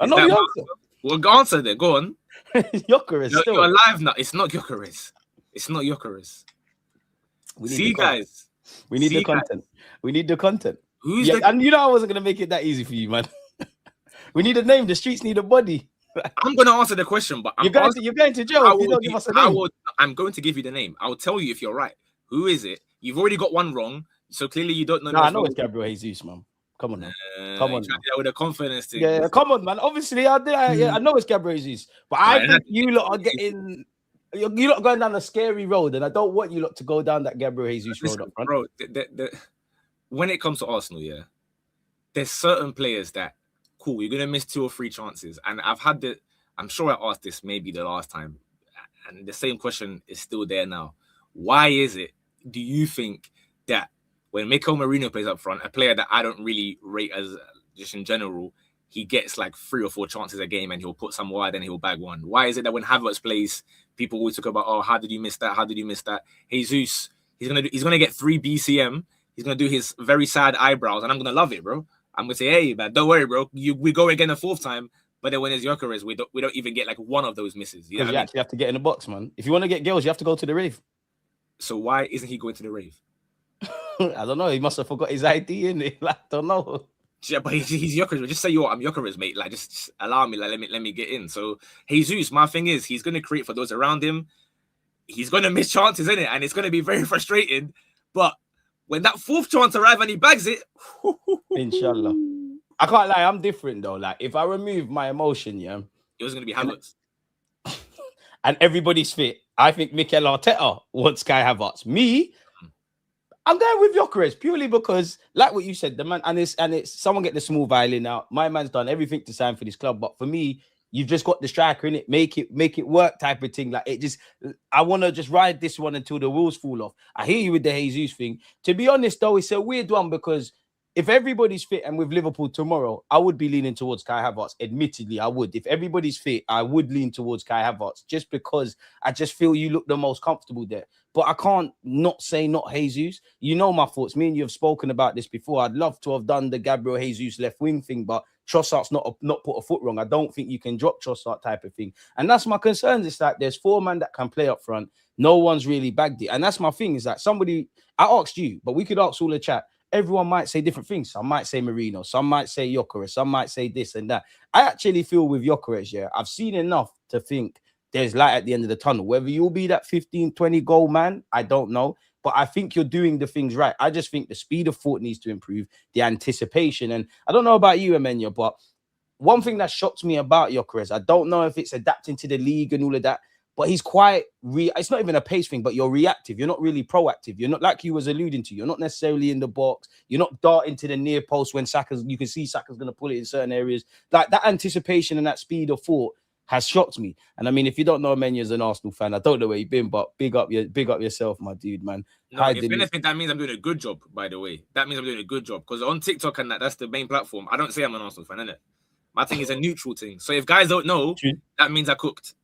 I know the answer. Well, answer there. Go on. Gyokeres. You're alive now. It's not Gyokeres. It's not Gyokeres. See, guys. We need the content. We need the content. And you know I wasn't gonna make it that easy for you, man. We need a name. The streets need a body. I'm gonna answer the question, but you're going to jail if you don't give us a name. I'm going to give you the name. I'll tell you if you're right. Who is it? You've already got one wrong, so clearly you don't know. No, I know it's Gabriel Jesus, man. Come on, man. Come on. With a confidence thing. Yeah, come on, man. Obviously, I know it's Gabriel Jesus, but I think you lot are getting. You're not going down a scary road, and I don't want you lot to go down that Gabriel Jesus road up front. Bro, when it comes to Arsenal, yeah, there's certain players that, cool, you're going to miss 2 or 3 chances. And I'm sure I asked this maybe the last time, and the same question is still there now. Why is it, do you think, that when Mikel Merino plays up front, a player that I don't really rate as just in general, he gets like 3 or 4 chances a game and he'll put some wide and he'll bag one? Why is it that when Havertz plays, people always talk about, oh, how did you miss that? How did you miss that? Jesus, he's gonna get 3 BCM. He's gonna do his very sad eyebrows, and I'm gonna love it, bro. I'm gonna say, hey, man, don't worry, bro. We go again a 4th time, but then when it's Gyokeres, we don't even get like one of those misses. You actually have to get in the box, man. If you want to get girls, you have to go to the rave. So why isn't he going to the rave? I don't know. He must have forgot his ID, innit? Like, I don't know. Yeah, but he's Gyokeres. Just say, yo, I'm Gyokeres, mate. Like, just allow me. Like, let me get in. So Jesus, my thing is, he's gonna create for those around him. He's gonna miss chances, innit? And it's gonna be very frustrating. But when that 4th chance arrives and he bags it, inshallah. I can't lie, I'm different though. Like, if I remove my emotion, yeah, it was gonna be Havertz. And everybody's fit. I think Mikel Arteta wants Kai Havertz. Me, I'm going with Gyokeres purely because, like what you said, the man and it's someone get the small violin out. My man's done everything to sign for this club, but for me, you've just got the striker in it, make it work type of thing. Like, it just, I want to just ride this one until the wheels fall off. I hear you with the Jesus thing. To be honest, though, it's a weird one because if everybody's fit and with Liverpool tomorrow, I would be leaning towards Kai Havertz. Admittedly, I would. If everybody's fit, I would lean towards Kai Havertz just because I just feel you look the most comfortable there. But I can't not say not Jesus. You know my thoughts. Me and you have spoken about this before. I'd love to have done the Gabriel Jesus left wing thing, but Trossard's not put a foot wrong. I don't think you can drop Trossard type of thing. And that's my concern. It's like there's 4 men that can play up front. No one's really bagged it. And that's my thing is that I asked you, but we could ask all the chat. Everyone might say different things. Some might say Merino. Some might say Gyokeres. Some might say this and that. I actually feel with Gyokeres, yeah, I've seen enough to think there's light at the end of the tunnel. Whether you'll be that 15, 20 goal man, I don't know. But I think you're doing the things right. I just think the speed of thought needs to improve, the anticipation. And I don't know about you, Emenya, but one thing that shocks me about Gyokeres, I don't know if it's adapting to the league and all of that, but he's quite it's not even a pace thing, but you're reactive. You're not really proactive. You're not, like you was alluding to, you're not necessarily in the box. You're not darting to the near post when you can see Saka's going to pull it in certain areas. Like that anticipation and that speed of thought has shocked me. And I mean, if you don't know Emenya as an Arsenal fan, I don't know where you've been, but big up yourself, my dude, man. No, if anything, that means I'm doing a good job, by the way. That means I'm doing a good job. Because on TikTok and that's the main platform, I don't say I'm an Arsenal fan, innit? My thing is a neutral thing. So if guys don't know, that means I cooked.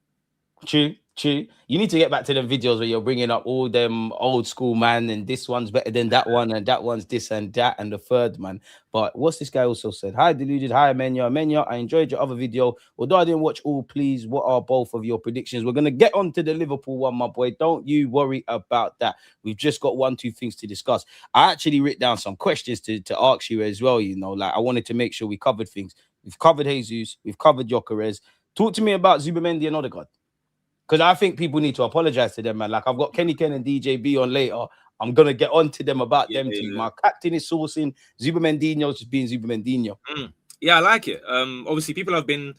True. You need to get back to them videos where you're bringing up all them old school, man, and this one's better than that one, and that one's this and that, and the third, man. But what's this guy also said? Hi, Deluded. Hi, Emenya. I enjoyed your other video. Although I didn't watch all, please, what are both of your predictions? We're going to get on to the Liverpool one, my boy. Don't you worry about that. We've just got 2 things to discuss. I actually wrote down some questions to ask you as well, you know. Like, I wanted to make sure we covered things. We've covered Jesus. We've covered Gyokeres. Talk to me about Zubimendi and Odegaard. Because I think people need to apologize to them, man. Like, I've got Kenny Ken and DJB on later. I'm going to get on to them about them too. My captain is sourcing. Zubimendino's just being Zubimendino. Yeah, I like it. Obviously, people have been,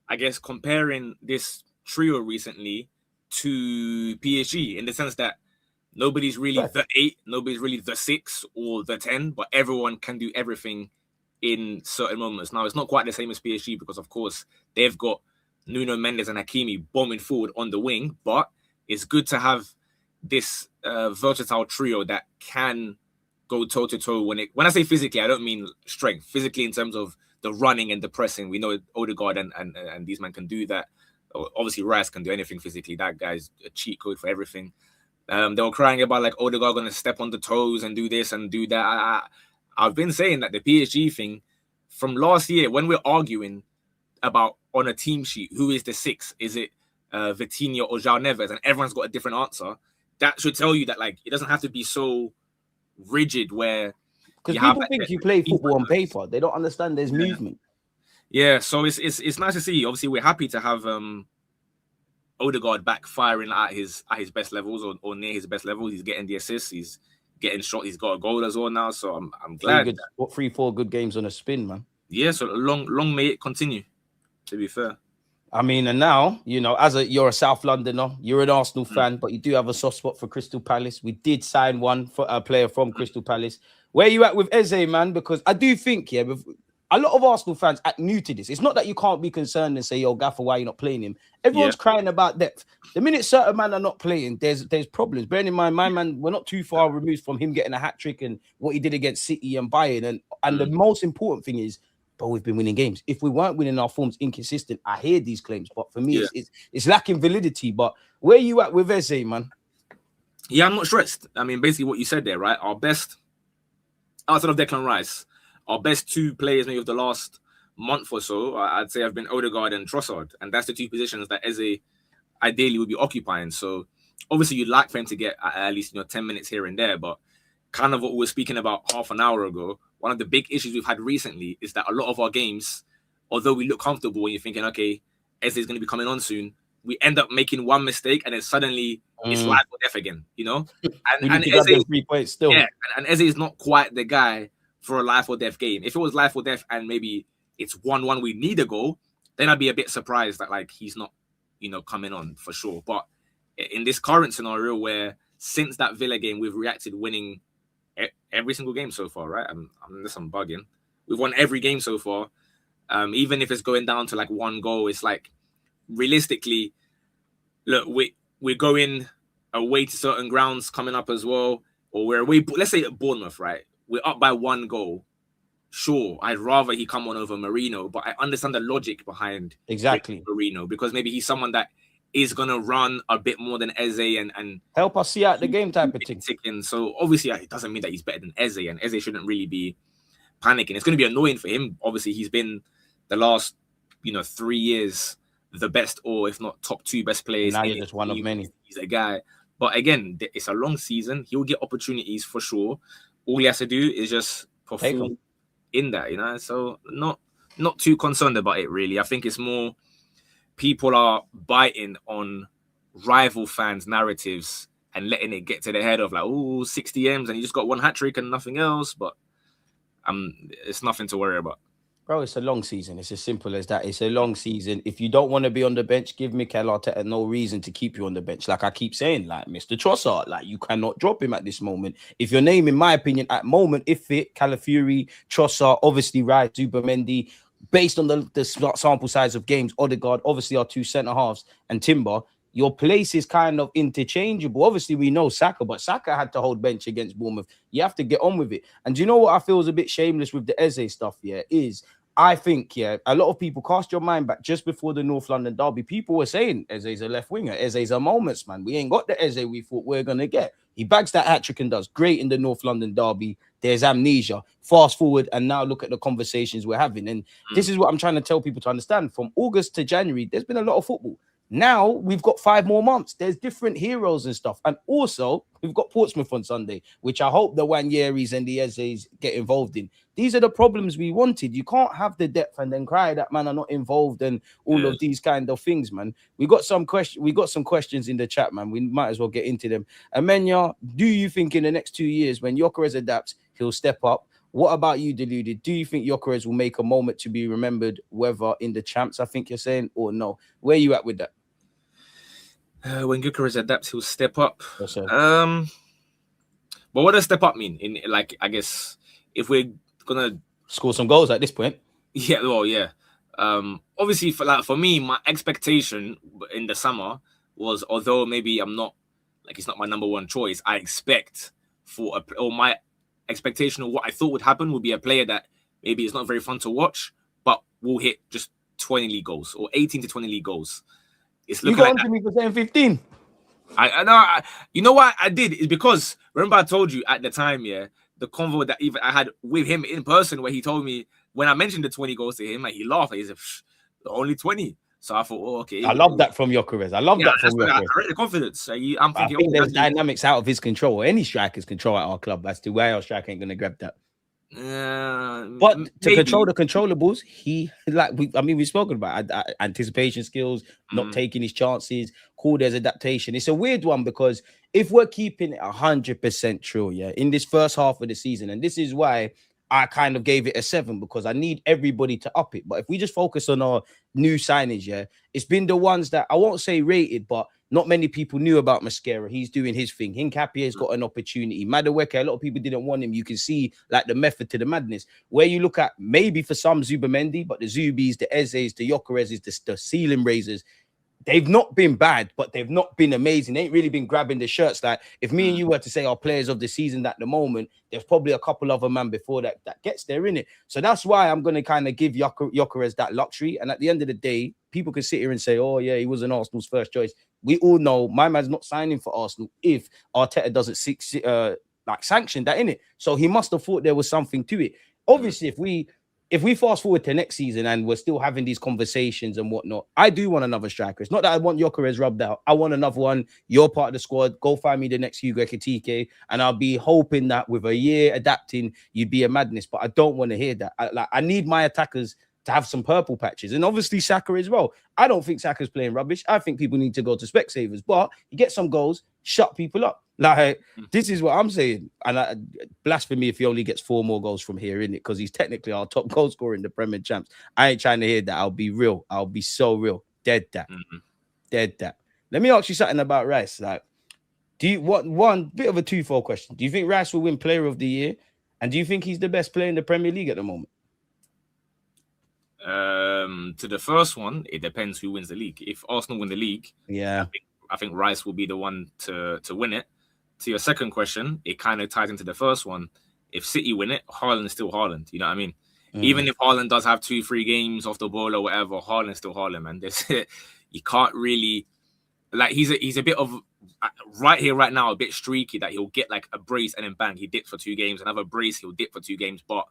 I guess, comparing this trio recently to PSG in the sense that nobody's really the 8, nobody's really the 6 or the 10, but everyone can do everything in certain moments. Now, it's not quite the same as PSG because, of course, they've got Nuno Mendes and Hakimi bombing forward on the wing, but it's good to have this versatile trio that can go toe-to-toe when I say physically, I don't mean strength. Physically in terms of the running and the pressing. We know Odegaard and these men can do that. Obviously, Rice can do anything physically. That guy's a cheat code for everything. They were crying about like Odegaard going to step on the toes and do this and do that. I've been saying that the PSG thing from last year when we're arguing about on a team sheet who is the 6, is it Vitinha or João Neves, and everyone's got a different answer. That should tell you that like it doesn't have to be so rigid where because people think you play football on paper. They don't understand there's movement. Yeah, so it's nice to see. Obviously, we're happy to have Odegaard back firing at his best levels or near his best levels. He's getting the assists. He's getting shot. He's got a goal as well now. So I'm glad. 3-4 good games on a spin, man. Yeah, so long may it continue. To be fair. I mean, and now, you know, you're a South Londoner, you're an Arsenal fan, but you do have a soft spot for Crystal Palace. We did sign a player from Crystal Palace. Where are you at with Eze, man? Because I do think, yeah, a lot of Arsenal fans are new to this. It's not that you can't be concerned and say, yo, Gaffer, why are you not playing him? Everyone's crying about depth. The minute certain men are not playing, there's problems. Bearing in mind, my man, we're not too far removed from him getting a hat-trick and what he did against City and Bayern. And the most important thing is, but we've been winning games. If we weren't winning, our form's inconsistent. I hear these claims, but for me, it's lacking validity. But where are you at with Eze, man? Yeah, I'm not stressed. I mean, basically what you said there, right? Our best, outside of Declan Rice, our best 2 players maybe of the last month or so, I'd say have been Odegaard and Trossard. And that's the 2 positions that Eze ideally would be occupying. So obviously you'd like for him to get at least 10 minutes here and there, but kind of what we were speaking about half an hour ago, one of the big issues we've had recently is that a lot of our games, although we look comfortable and you're thinking, okay, Eze is going to be coming on soon, we end up making one mistake and then suddenly it's life or death again, And Eze, 3 points still. Yeah, and Eze is not quite the guy for a life or death game. If it was life or death and maybe it's 1-1, we need a goal, then I'd be a bit surprised that like he's not, coming on for sure. But in this current scenario where since that Villa game, we've reacted winning every single game so far, right? Unless I'm bugging. We've won every game so far. Even if it's going down to like 1 goal, it's like realistically, look, we're going away to certain grounds coming up as well, or we're away. Let's say at Bournemouth, right? We're up by 1 goal. Sure, I'd rather he come on over Marino, but I understand the logic behind Marino because maybe he's someone that is going to run a bit more than Eze and help us see out the game type of thing. So obviously it doesn't mean that he's better than Eze, and Eze shouldn't really be panicking. It's going to be annoying for him. Obviously, he's been the last 3 years the best, or if not top 2 best players. Now you're just one of many. He's a guy. But again, it's a long season. He'll get opportunities for sure. All he has to do is just perform in that, So not too concerned about it, really. I think it's more people are biting on rival fans' narratives and letting it get to the head of like, 60 M's and he just got 1 hat-trick and nothing else. But it's nothing to worry about. Bro, it's a long season. It's as simple as that. It's a long season. If you don't want to be on the bench, give Mikel Arteta no reason to keep you on the bench. Like I keep saying, like Mr. Trossard, like you cannot drop him at this moment. If your name, in my opinion, at moment, if fit, Calafiori, Trossard, obviously Rice, Zubomendi, based on the sample size of games, Odegaard, obviously our 2 centre-halves, and Timber, your place is kind of interchangeable. Obviously, we know Saka, but Saka had to hold bench against Bournemouth. You have to get on with it. And do you know what I feel is a bit shameless with the Eze stuff, is I think, a lot of people cast your mind back just before the North London derby. People were saying Eze's a left winger. Eze's a moments, man. We ain't got the Eze we thought we were going to get. He bags that hat-trick and does great in the North London derby. There's amnesia. Fast forward, and now look at the conversations we're having. And this is what I'm trying to tell people to understand. From August to January, there's been a lot of football. Now we've got 5 more months. There's different heroes and stuff. And also, we've got Portsmouth on Sunday, which I hope the Wanyeris and the Ezes get involved in. These are the problems we wanted. You can't have the depth and then cry that man are not involved and all of these kind of things, man. We got some questions in the chat, man. We might as well get into them. Amenya, do you think in the next 2 years when Gyokeres adapts, he'll step up? What about you, Deluded? Do you think Gyokeres will make a moment to be remembered, whether in the champs, I think you're saying, or no? Where are you at with that? When Gyokeres adapts, he'll step up. Yes, but what does step up mean? In like, I guess if we're gonna score some goals at this point. Yeah, well, yeah. Obviously, for me, my expectation in the summer was, although maybe I'm not like it's not my number 1 choice, I expect my expectation of what I thought would happen would be a player that maybe is not very fun to watch, but will hit just 20 league goals or 18 to 20 league goals. it's You looking got like on that. to me for saying 15. I know. You know what I did is because remember I told you at the time, yeah, the convo that even I had with him in person where he told me when I mentioned the 20 goals to him, like he laughed. He said, only 20. So I thought, oh, okay. I love that from Gyokeres. I love that from that's what I Gyokeres. rate the confidence. I'm I thinking, think okay, there's dynamics out of his control, or any striker's control at our club as to why our striker ain't gonna grab that. But to control the controllables, we've spoken about anticipation skills, not taking his chances. Cool, there's adaptation. It's a weird one because if we're keeping it 100% true, yeah, in this first half of the season, and this is why I kind of gave it a 7 because I need everybody to up it. But if we just focus on our new signage, yeah, it's been the ones that I won't say rated, but not many people knew about Mascara. He's doing his thing. Hincapie's got an opportunity. Madueke, a lot of people didn't want him. You can see like the method to the madness. Where you look at maybe for some Zubamendi, but the Zubis, the Ezes, the Gyokeres, the ceiling raisers, they've not been bad, but they've not been amazing. They ain't really been grabbing the shirts. Like if me and you were to say our players of the season at the moment, there's probably a couple other man before that gets there in it. So that's why I'm going to kind of give Gyokeres that luxury. And at the end of the day, people can sit here and say, oh yeah, he was an Arsenal's first choice. We all know my man's not signing for Arsenal if Arteta doesn't sanction that in it. So he must have thought there was something to it. Obviously, if we fast forward to next season and we're still having these conversations and whatnot, I do want another striker. It's not that I want Gyokeres rubbed out. I want another one. You're part of the squad. Go find me the next Hugo Ekitike. And I'll be hoping that with a year adapting, you'd be a madness. But I don't want to hear that. I need my attackers to have some purple patches. And obviously Saka as well. I don't think Saka's playing rubbish. I think people need to go to Specsavers. But you get some goals, shut people up. Like, this is what I'm saying. And blasphemy if he only gets 4 more goals from here, innit? Because he's technically our top goal scorer in the Premier Champs. I ain't trying to hear that. I'll be real. I'll be so real. Dead that. Dead that. Let me ask you something about Rice. Like, one bit of a twofold question. Do you think Rice will win Player of the Year? And do you think he's the best player in the Premier League at the moment? To the first one, it depends who wins the league. If Arsenal win the league, I think Rice will be the one to win it. To your second question, it kind of ties into the first one. If City win it, Haaland is still Haaland. You know what I mean? Even if Haaland does have 2-3 games off the ball or whatever, Haaland is still Haaland, man. You can't really he's a bit of right here, right now, a bit streaky that he'll get like a brace and then bang, he dips for 2 games. Another brace, he'll dip for 2 games. But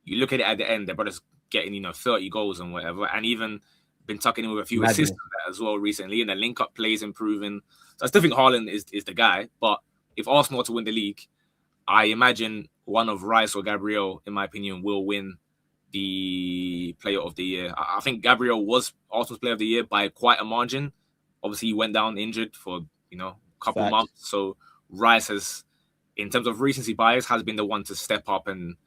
you look at it at the end, their brother's getting 30 goals and whatever, and even been tucking in with a few assists as well recently, and the link-up plays improving. So I still think Haaland is the guy, but if Arsenal are to win the league, I imagine one of Rice or Gabriel, in my opinion, will win the Player of the Year. I think Gabriel was Arsenal's Player of the Year by quite a margin. Obviously, he went down injured for a couple months. So Rice has, in terms of recency bias, has been the one to step up and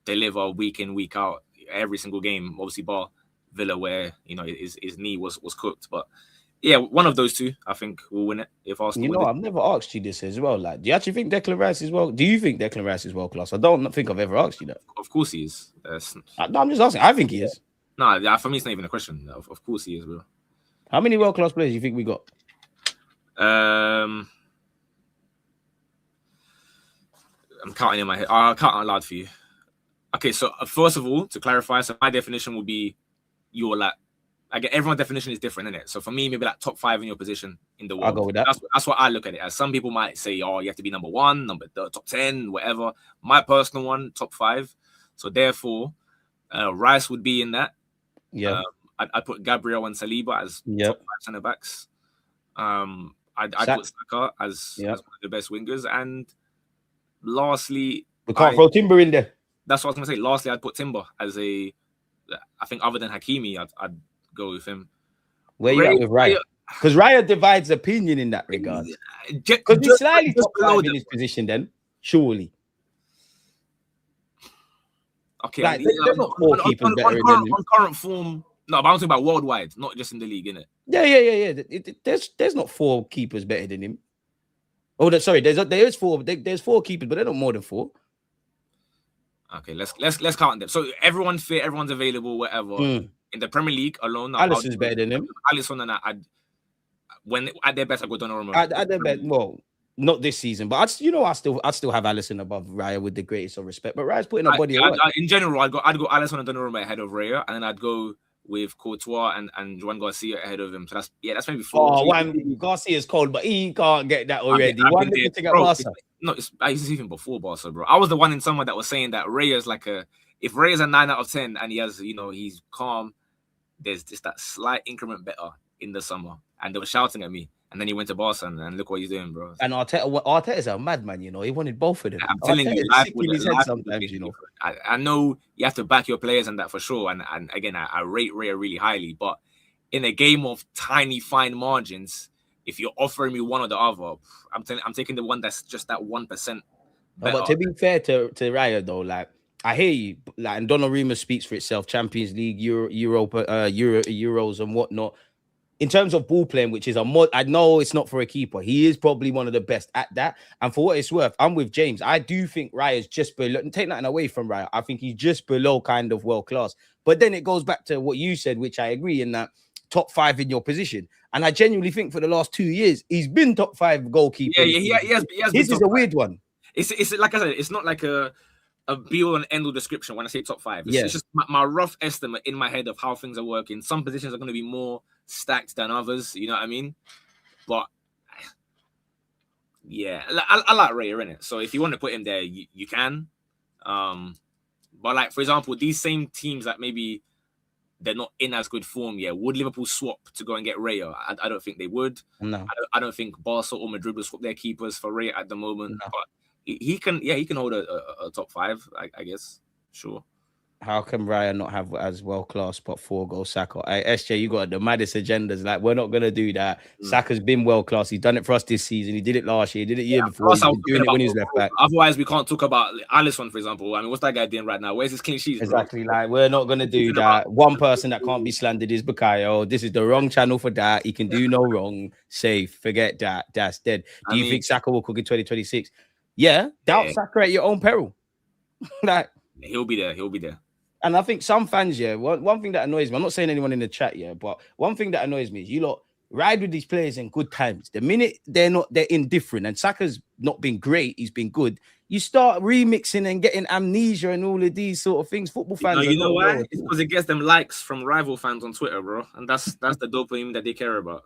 deliver week in, week out, every single game. Obviously, bar Villa, where his knee was cooked, but. Yeah, one of those two, I think, will win it if Arsenal. I've never asked you this as well. Like, do you actually think Declan Rice is well? Do you think Declan Rice is world class? I don't think I've ever asked you that. Of course he is. I'm just asking. I think he is. No, for me, it's not even a question. Of course he is, bro. How many world class players do you think we got? I'm counting in my head. I'll count out loud for you. Okay, so first of all, to clarify, so my definition would be everyone's definition is different, isn't it? So for me, maybe like top 5 in your position in the world. I'll go with that. That's what I look at it as. Some people might say, oh, you have to be number 1, top 10, whatever. My personal one, top 5. So therefore, Rice would be in that. Yeah. I'd put Gabriel and Saliba as top 5 centre backs. I'd put Saka as one of the best wingers. And lastly, we can't throw Timber in there. That's what I was going to say. Lastly, I'd put Timber as I think other than Hakimi, I'd go with him. Where you at with Raya? Because Raya divides opinion in that regard. Because he's slightly top 5 in his position then, surely. Okay. Like, there's not 4 keepers better than him. On current form, no, but I'm talking about worldwide, not just in the league, innit? Yeah. There's not 4 keepers better than him. Oh, there's 4. There's 4 keepers, but they're not more than 4. Okay, let's count them. So everyone's fit, everyone's available, whatever. In the Premier League alone, Alisson's better than him. Alisson and when at their best, I go Donnarumma. At their best, well, not this season, but I'd still have Alisson above Raya with the greatest of respect. But Raya's putting a body of work. In general, I'd go Alisson and Donnarumma ahead of Raya, and then I'd go with Courtois and Juan Garcia ahead of him. So that's maybe 4. Oh, one Garcia's cold, but he can't get that already. I've One been there, to get bro. Barca. It's even before Barca, bro. I was the one in someone that was saying that Raya's if Raya's a 9 out of 10 and he has, he's calm, there's just that slight increment better in the summer. And they were shouting at me. And then he went to Barca and look what he's doing, bro. And Arteta's a madman, He wanted both of them. I'm telling you, life in his head sometimes, I know you have to back your players and that for sure. And again, I rate Raya really highly. But in a game of tiny, fine margins, if you're offering me one or the other, I'm taking the one that's just that 1% better. But to be fair to Raya, though, like, I hear you, like, and Donnarumma speaks for itself. Champions League, Europa, Euros, and whatnot. In terms of ball playing, which is I know it's not for a keeper. He is probably one of the best at that. And for what it's worth, I'm with James. I do think Raya's just below. Take nothing away from Raya. I think he's just below kind of world class. But then it goes back to what you said, which I agree in that top 5 in your position. And I genuinely think for the last 2 years, he's been top 5 goalkeeper. Yeah, he has. This is a weird one. It's like I said, it's not like a be-all and end-all description when I say top 5. It's just my rough estimate in my head of how things are working. Some positions are going to be more stacked than others, you know what I mean? But yeah, I like Raya, innit? So if you want to put him there, you can. But like, for example, these same teams that maybe they're not in as good form, would Liverpool swap to go and get Raya? I don't think they would. No. I don't think Barca or Madrid will swap their keepers for Raya at the moment. No. But he can hold a top 5, I guess. Sure. How can Raya not have as world class but 4 goals Saka? SJ, you got the maddest agendas. Like, we're not gonna do that. Saka's been world class. He's done it for us this season. He did it last year. He did it year before. He's been doing it when he's left back. Otherwise, we can't talk about Alisson, for example. I mean, what's that guy doing right now? Where's his clean sheets? Exactly. Like, we're not gonna do that. One person that can't be slandered is Bukayo. This is the wrong channel for that. He can do no wrong. Safe. Forget that. That's dead. Do you think Saka will cook in 2026? Yeah. Doubt Saka at your own peril. Like, he'll be there. He'll be there. And I think some fans, one thing that annoys me, I'm not saying anyone in the chat, but one thing that annoys me is you lot ride with these players in good times. The minute they're indifferent, and Saka's not been great, he's been good. You start remixing and getting amnesia and all of these sort of things. Football fans, you know why? It's because it gets them likes from rival fans on Twitter, bro, and that's the dopamine that they care about.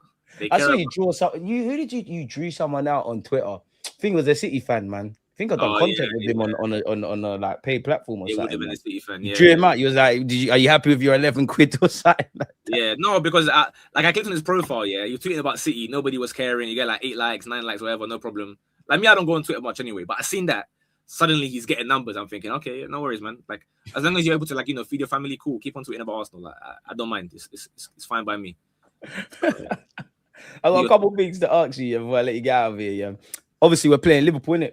I saw you draw something. Who did you drew someone out on Twitter? I think it was a City fan, man. I think I done content with him on a like paid platform or something. Would have been a City fan, yeah. Drew him out. You was like, are you happy with your 11 quid or something? Like yeah, no, because I clicked on his profile. Yeah, you're tweeting about City. Nobody was caring. You get like 8 likes, 9 likes, whatever. No problem. Like me, I don't go on Twitter much anyway. But I seen that suddenly he's getting numbers. I'm thinking, okay, no worries, man. Like as long as you're able to feed your family, cool. Keep on tweeting about Arsenal. Like I don't mind. It's fine by me. I got a couple of things to ask you before I let you get out of here. Yeah, obviously we're playing Liverpool, innit?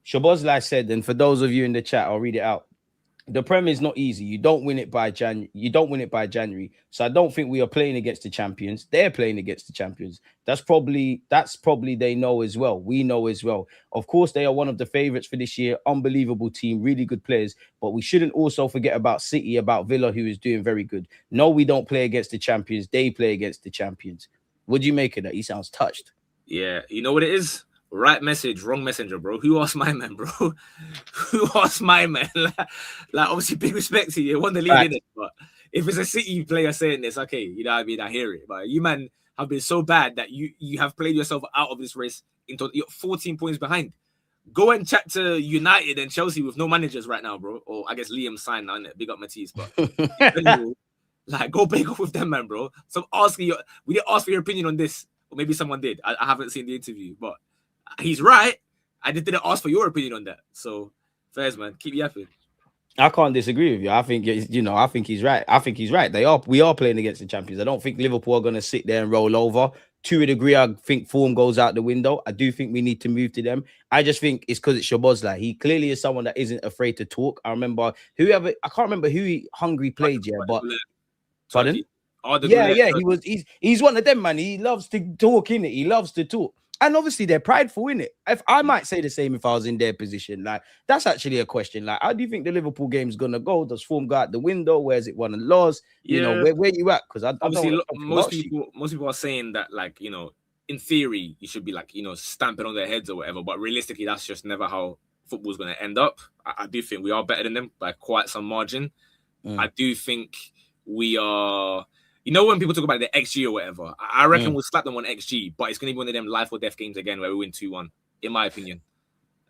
Shabozlai said, and for those of you in the chat, I'll read it out. The Prem is not easy. You don't win it by January. So I don't think we are playing against the champions. They're playing against the champions. That's probably they know as well. We know as well. Of course, they are one of the favorites for this year. Unbelievable team, really good players. But we shouldn't also forget about City, about Villa, who is doing very good. No, we don't play against the champions. They play against the champions. What do you make of that? He sounds touched. Yeah, you know what it is? Right message, wrong messenger, bro. Who asked my man, bro? Who asked my man? like, obviously, big respect to you. Won the league, innit? But if it's a City player saying this, okay, you know what I mean? I hear it. But you, man, have been so bad that you have played yourself out of this race into you're 14 points behind. Go and chat to United and Chelsea with no managers right now, bro. Or I guess Liam signed now, innit? Big up Matisse, but go bake off with them, man, bro. So we didn't ask for your opinion on this, or maybe someone did. I haven't seen the interview, but he's right. I just didn't ask for your opinion on that. So, fairs, man. Keep yapping. I can't disagree with you. I think I think he's right. We are playing against the champions. I don't think Liverpool are going to sit there and roll over. To a degree, I think form goes out the window. I do think we need to move to them. I just think it's because it's Szoboszlai. He clearly is someone that isn't afraid to talk. I can't remember who Hungary played, but pardon? He's one of them, man. He loves to talk, innit? He loves to talk. And obviously they're prideful, innit? If I might say the same if I was in their position. Like, that's actually a question. Like, how do you think the Liverpool game's gonna go? Does form go out the window? Where's it won and lost? You know, where you at? Because obviously most people are saying that, like, you know, in theory, you should be like, you know, stamping on their heads or whatever. But realistically, that's just never how football's gonna end up. I do think we are better than them by quite some margin. I do think we are. You know, when people talk about the XG or whatever, I reckon we'll slap them on XG, but it's going to be one of them life or death games again where we win 2-1, in my opinion.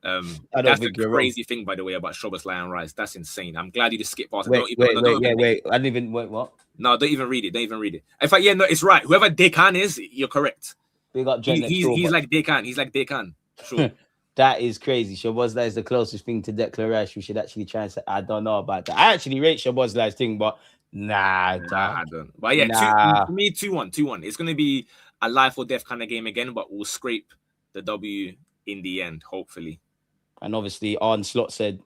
That's the crazy thing, by the way, about Szoboszlai and Rice. That's insane. I'm glad you just skipped past it. Wait. I didn't even wait. What? No, don't even read it. In fact, yeah, no, it's right. Whoever Dekan is, you're correct. Big up he's like Dekan. He's like Dekan. Sure. That is crazy. Szoboszlai is the closest thing to Declan Rice. We should actually try and say, I don't know about that. I actually rate Szoboszlai's thing, but I don't. But yeah, to me, 2-1. It's going to be a life or death kind of game again, but we'll scrape the W in the end, hopefully. And obviously, Arne Slot said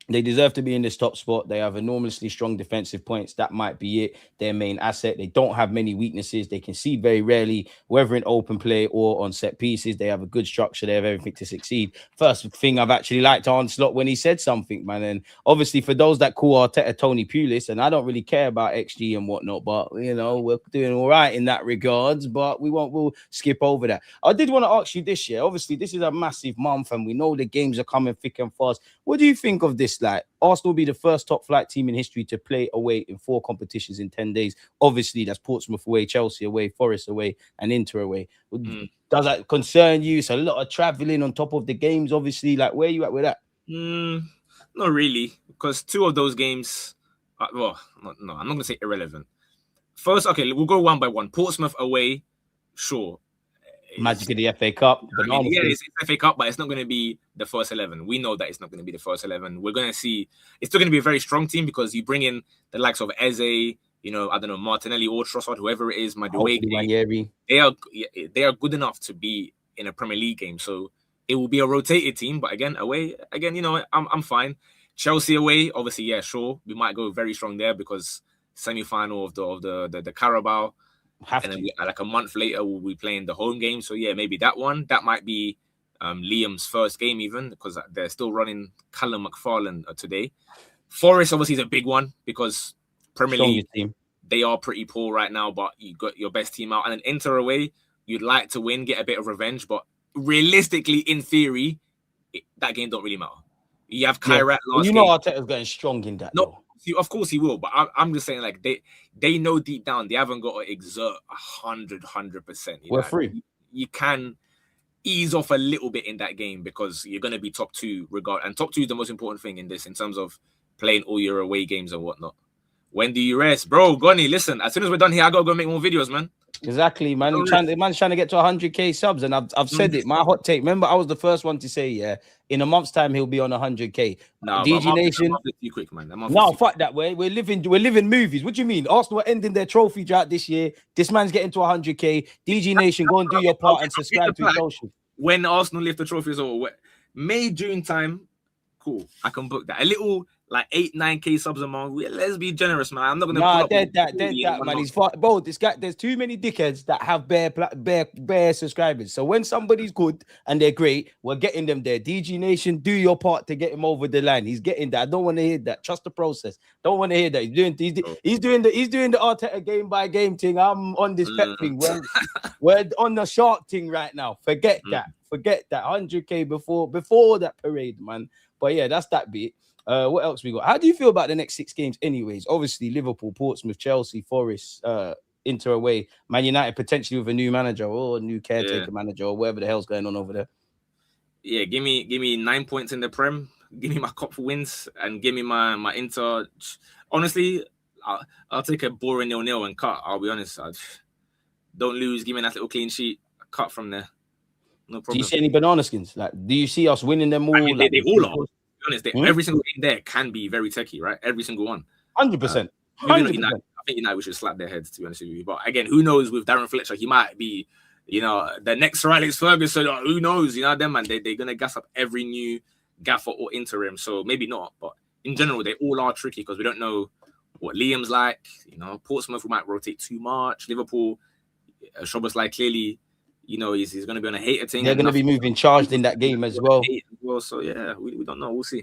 they deserve to be in this top spot. They have enormously strong defensive points. That might be it. Their main asset. They don't have many weaknesses. They concede very rarely, whether in open play or on set pieces. They have a good structure. They have everything to succeed. First thing I've actually liked Arne Slot when he said something, man. And obviously, for those that call Arteta Tony Pulis, and I don't really care about XG and whatnot, but you know, we're doing all right in that regards. But we'll skip over that. I did want to ask you this year. Obviously, this is a massive month, and we know the games are coming thick and fast. What do you think of this? Like, Arsenal will be the first top flight team in history to play away in 4 competitions in 10 days. Obviously, that's Portsmouth away, Chelsea away, Forest away, and Inter away. Does that concern you? It's a lot of traveling on top of the games, obviously. Like, where are you at with that? Not really, because 2 of those games, no, I'm not going to say irrelevant. First, okay, we'll go one by one. Portsmouth away, sure. Magic of the FA Cup. It's FA Cup, but it's not going to be the first 11. We know that it's not going to be the first 11. We're going to see it's still going to be a very strong team because you bring in the likes of Eze, you know, I don't know, Martinelli or Trossard, whoever it is, Madueke. They are good enough to be in a Premier League game. So it will be a rotated team, but away, you know, I'm fine. Chelsea away, obviously, yeah, sure. We might go very strong there because semi-final of the Carabao. And then like a month later, we'll be playing the home game. So, yeah, maybe that one. That might be Liam's first game even because they're still running Callum McFarlane today. Forest, obviously, is a big one because Premier League, they are pretty poor right now, but you got your best team out. And then Inter away, you'd like to win, get a bit of revenge. But realistically, in theory, that game don't really matter. You have Kairat last game. Arteta's going strong in that. No. Of course he will, but I'm just saying, like, they know deep down they haven't got to exert 100%. We're free. You can ease off a little bit in that game because you're going to be top 2 and top 2 is the most important thing in this in terms of playing all your away games and whatnot. When do you rest, bro? Gonny, listen. As soon as we're done here, I gotta go make more videos, man. Exactly, man. The man's trying to get to 100k subs, and I've said it. My hot take. Remember, I was the first one to say, yeah, in a month's time he'll be on 100k. No, DG Nation. You quick, man. No, fuck that way. We're living movies. What do you mean? Arsenal are ending their trophy drought this year. This man's getting to 100k. DG Nation, go and do your part and subscribe to his social. When Arsenal lift the trophies over May, June time, cool. I can book that. A little. Like 8-9k subs a month. Let's be generous, man. I'm not gonna. Dead that, man. He's bro. This guy. There's too many dickheads that have bare subscribers. So when somebody's good and they're great, we're getting them there. DG Nation, do your part to get him over the line. He's getting that. I don't want to hear that. Trust the process. Don't want to hear that. He's doing the Arteta game by game thing. I'm on this pet thing. We're on the shark thing right now. Forget that. 100k before that parade, man. But yeah, that's that bit. What else we got? How do you feel about the next 6 games anyways? Obviously, Liverpool, Portsmouth, Chelsea, Forest, Inter away, Man United potentially with a new manager or a new caretaker manager or whatever the hell's going on over there. Yeah, give me 9 points in the Prem. Give me my cup wins and give me my Inter. Honestly, I'll take a boring 0-0 and cut. I'll be honest. Don't lose. Give me that little clean sheet. Cut from there. No problem. Do you see any banana skins? Like, do you see us winning them all? I mean, they all are. Honest, every single game there can be very techie, right? Every single one. 100%. I think United we should slap their heads, to be honest with you. But again, who knows with Darren Fletcher? He might be, you know, the next Sir Alex Ferguson. Who knows? You know, them, man, they're going to gas up every new gaffer or interim. So maybe not. But in general, they all are tricky because we don't know what Liam's like. You know, Portsmouth, we might rotate too much. Liverpool, Szoboszlai clearly, you know, he's going to be on a hater thing. They're going to be moving charged in that game as well. So, yeah, we don't know. We'll see.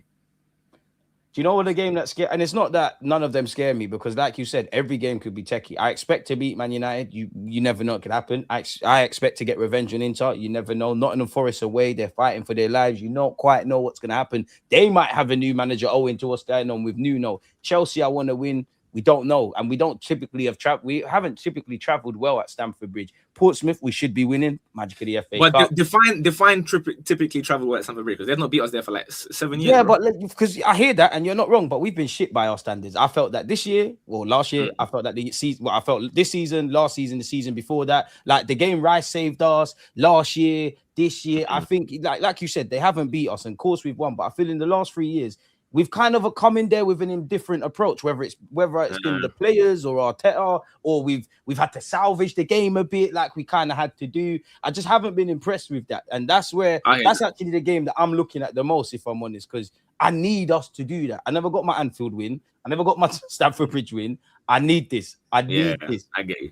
Do you know what the game that scare? And it's not that none of them scare me because, like you said, every game could be techie. I expect to beat Man United. You never know it could happen. I expect to get revenge on Inter. You never know. Nottingham Forest away. They're fighting for their lives. You don't quite know what's going to happen. They might have a new manager owing to what's going on with Nuno. Chelsea, I want to win. We don't know, and we don't typically have we haven't typically travelled well at Stamford Bridge. Portsmouth, we should be winning Magic of the FA But Cup. define typically travel well at Stamford Bridge, because they've not beat us there for like 7 years. Yeah, bro. but because I hear that, and you're not wrong, but we've been shit by our standards. I felt that this year, well, last year, I felt that the season, I felt this season, last season, the season before that, like the game Rice saved us last year, this year. I think, like you said, they haven't beat us, and of course we've won. But I feel in the last 3 years, we've kind of come in there with an indifferent approach, whether it's been the players or Arteta, or we've had to salvage the game a bit, like we kind of had to do. I just haven't been impressed with that, and that's actually the game that I'm looking at the most, if I'm honest, because I need us to do that. I never got my Anfield win, I never got my Stamford Bridge win. I need this. I need this. I get you.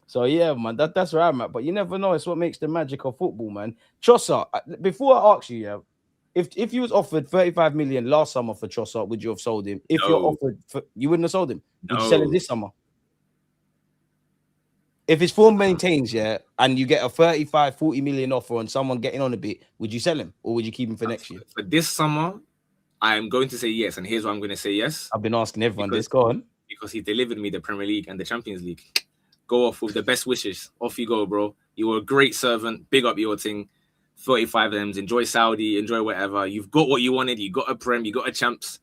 So yeah, man, that's where I'm at. But you never know. It's what makes the magic of football, man. Trossard, before I ask you, yeah. If you was offered 35 million last summer for Trossard, would you have sold him? If you're offered, you wouldn't have sold him. Would you sell him this summer? If his form maintains, yeah, and you get a 35, 40 million offer on someone getting on a bit, would you sell him or would you keep him for next year? For this summer, I am going to say yes, and here's why I'm going to say yes. I've been asking everyone this. Go on. Because he delivered me the Premier League and the Champions League. Go off with the best wishes. Off you go, bro. You were a great servant. Big up your thing. 35 M's, enjoy Saudi, enjoy whatever. You've got what you wanted. You got a Prem, you got a Champs.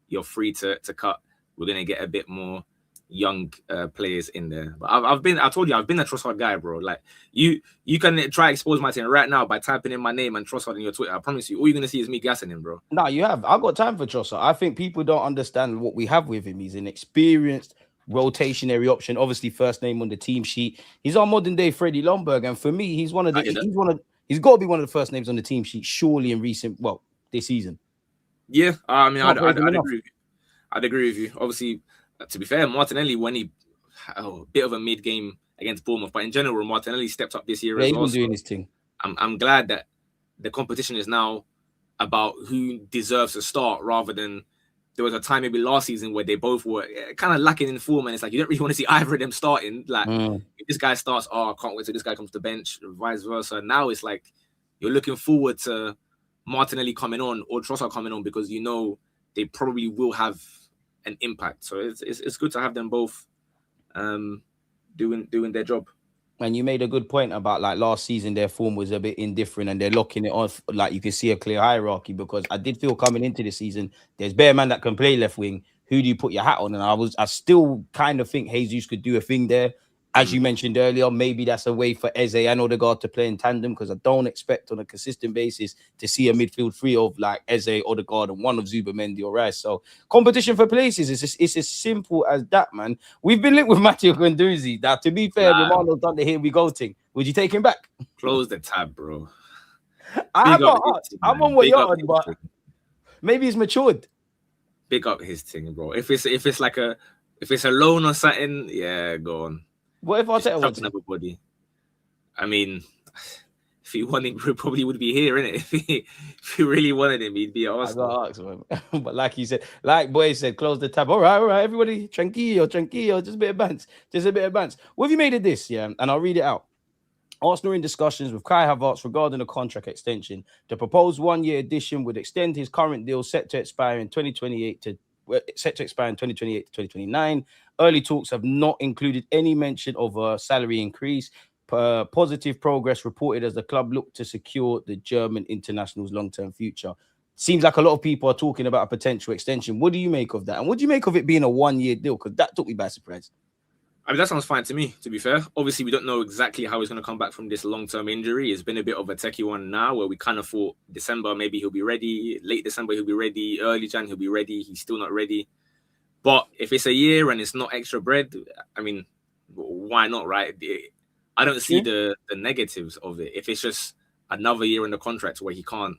You're free to cut. We're gonna get a bit more young players in there. But I told you, I've been a Trossard guy, bro. Like you can try expose my team right now by typing in my name and Trossard in your Twitter. I promise you, all you're gonna see is me gassing him, bro. No, you have. I've got time for Trossard. I think people don't understand what we have with him. He's an experienced rotationary option. Obviously, first name on the team sheet. He's our modern day Freddie Ljungberg, and for me, he's one of the. He's got to be one of the first names on the team sheet, surely in this season. Yeah, I mean, I'd agree with you. I'd agree with you. Obviously, to be fair, Martinelli, when he a bit of a mid-game against Bournemouth, but in general, Martinelli stepped up this year as well. He's been doing his thing. I'm glad that the competition is now about who deserves to start, rather than there was a time maybe last season where they both were kind of lacking in form, and it's like you don't really want to see either of them starting. Like if this guy starts, I can't wait till this guy comes to the bench, vice versa. Now it's like you're looking forward to Martinelli coming on or Trossard coming on, because you know they probably will have an impact. So it's good to have them both doing their job. And you made a good point about like last season, their form was a bit indifferent and they're locking it off. Like you can see a clear hierarchy, because I did feel coming into the season, there's bare man that can play left wing. Who do you put your hat on? And I still kind of think Jesus could do a thing there. As you mentioned earlier, maybe that's a way for Eze and Odegaard to play in tandem, because I don't expect on a consistent basis to see a midfield three of like Eze, Odegaard, and one of Zubimendi or Rice. So competition for places, it's as simple as that, man. We've been linked with Matteo Guendouzi. Now, to be fair, Romano's done the here we go thing. Would you take him back? Close the tab, bro. I'm on what you're on, but maybe he's matured. Big up his thing, bro. If it's a loan or something, yeah, go on. What if Arteta wants everybody? I mean, if he wanted, he probably would be here, innit? If he really wanted him, he'd be at Arsenal. But like you said, like Boy said, close the tab. All right, everybody, tranquillo, just a bit of bounce. What have you made of this? Yeah, and I'll read it out. Arsenal in discussions with Kai Havertz regarding a contract extension. The proposed one-year addition would extend his current deal set to expire in 2028 to 2029. Early talks have not included any mention of a salary increase. Positive progress reported as the club looked to secure the German international's long-term future. Seems like a lot of people are talking about a potential extension. What do you make of that? And what do you make of it being a one-year deal? Because that took me by surprise. I mean, that sounds fine to me, to be fair. Obviously, we don't know exactly how he's going to come back from this long-term injury. It's been a bit of a techie one now, where we kind of thought December, maybe he'll be ready. Late December, he'll be ready. Early Jan, he'll be ready. He's still not ready. But if it's a year and it's not extra bread, I mean, why not, right? I don't see the negatives of it. If it's just another year in the contract where he can't,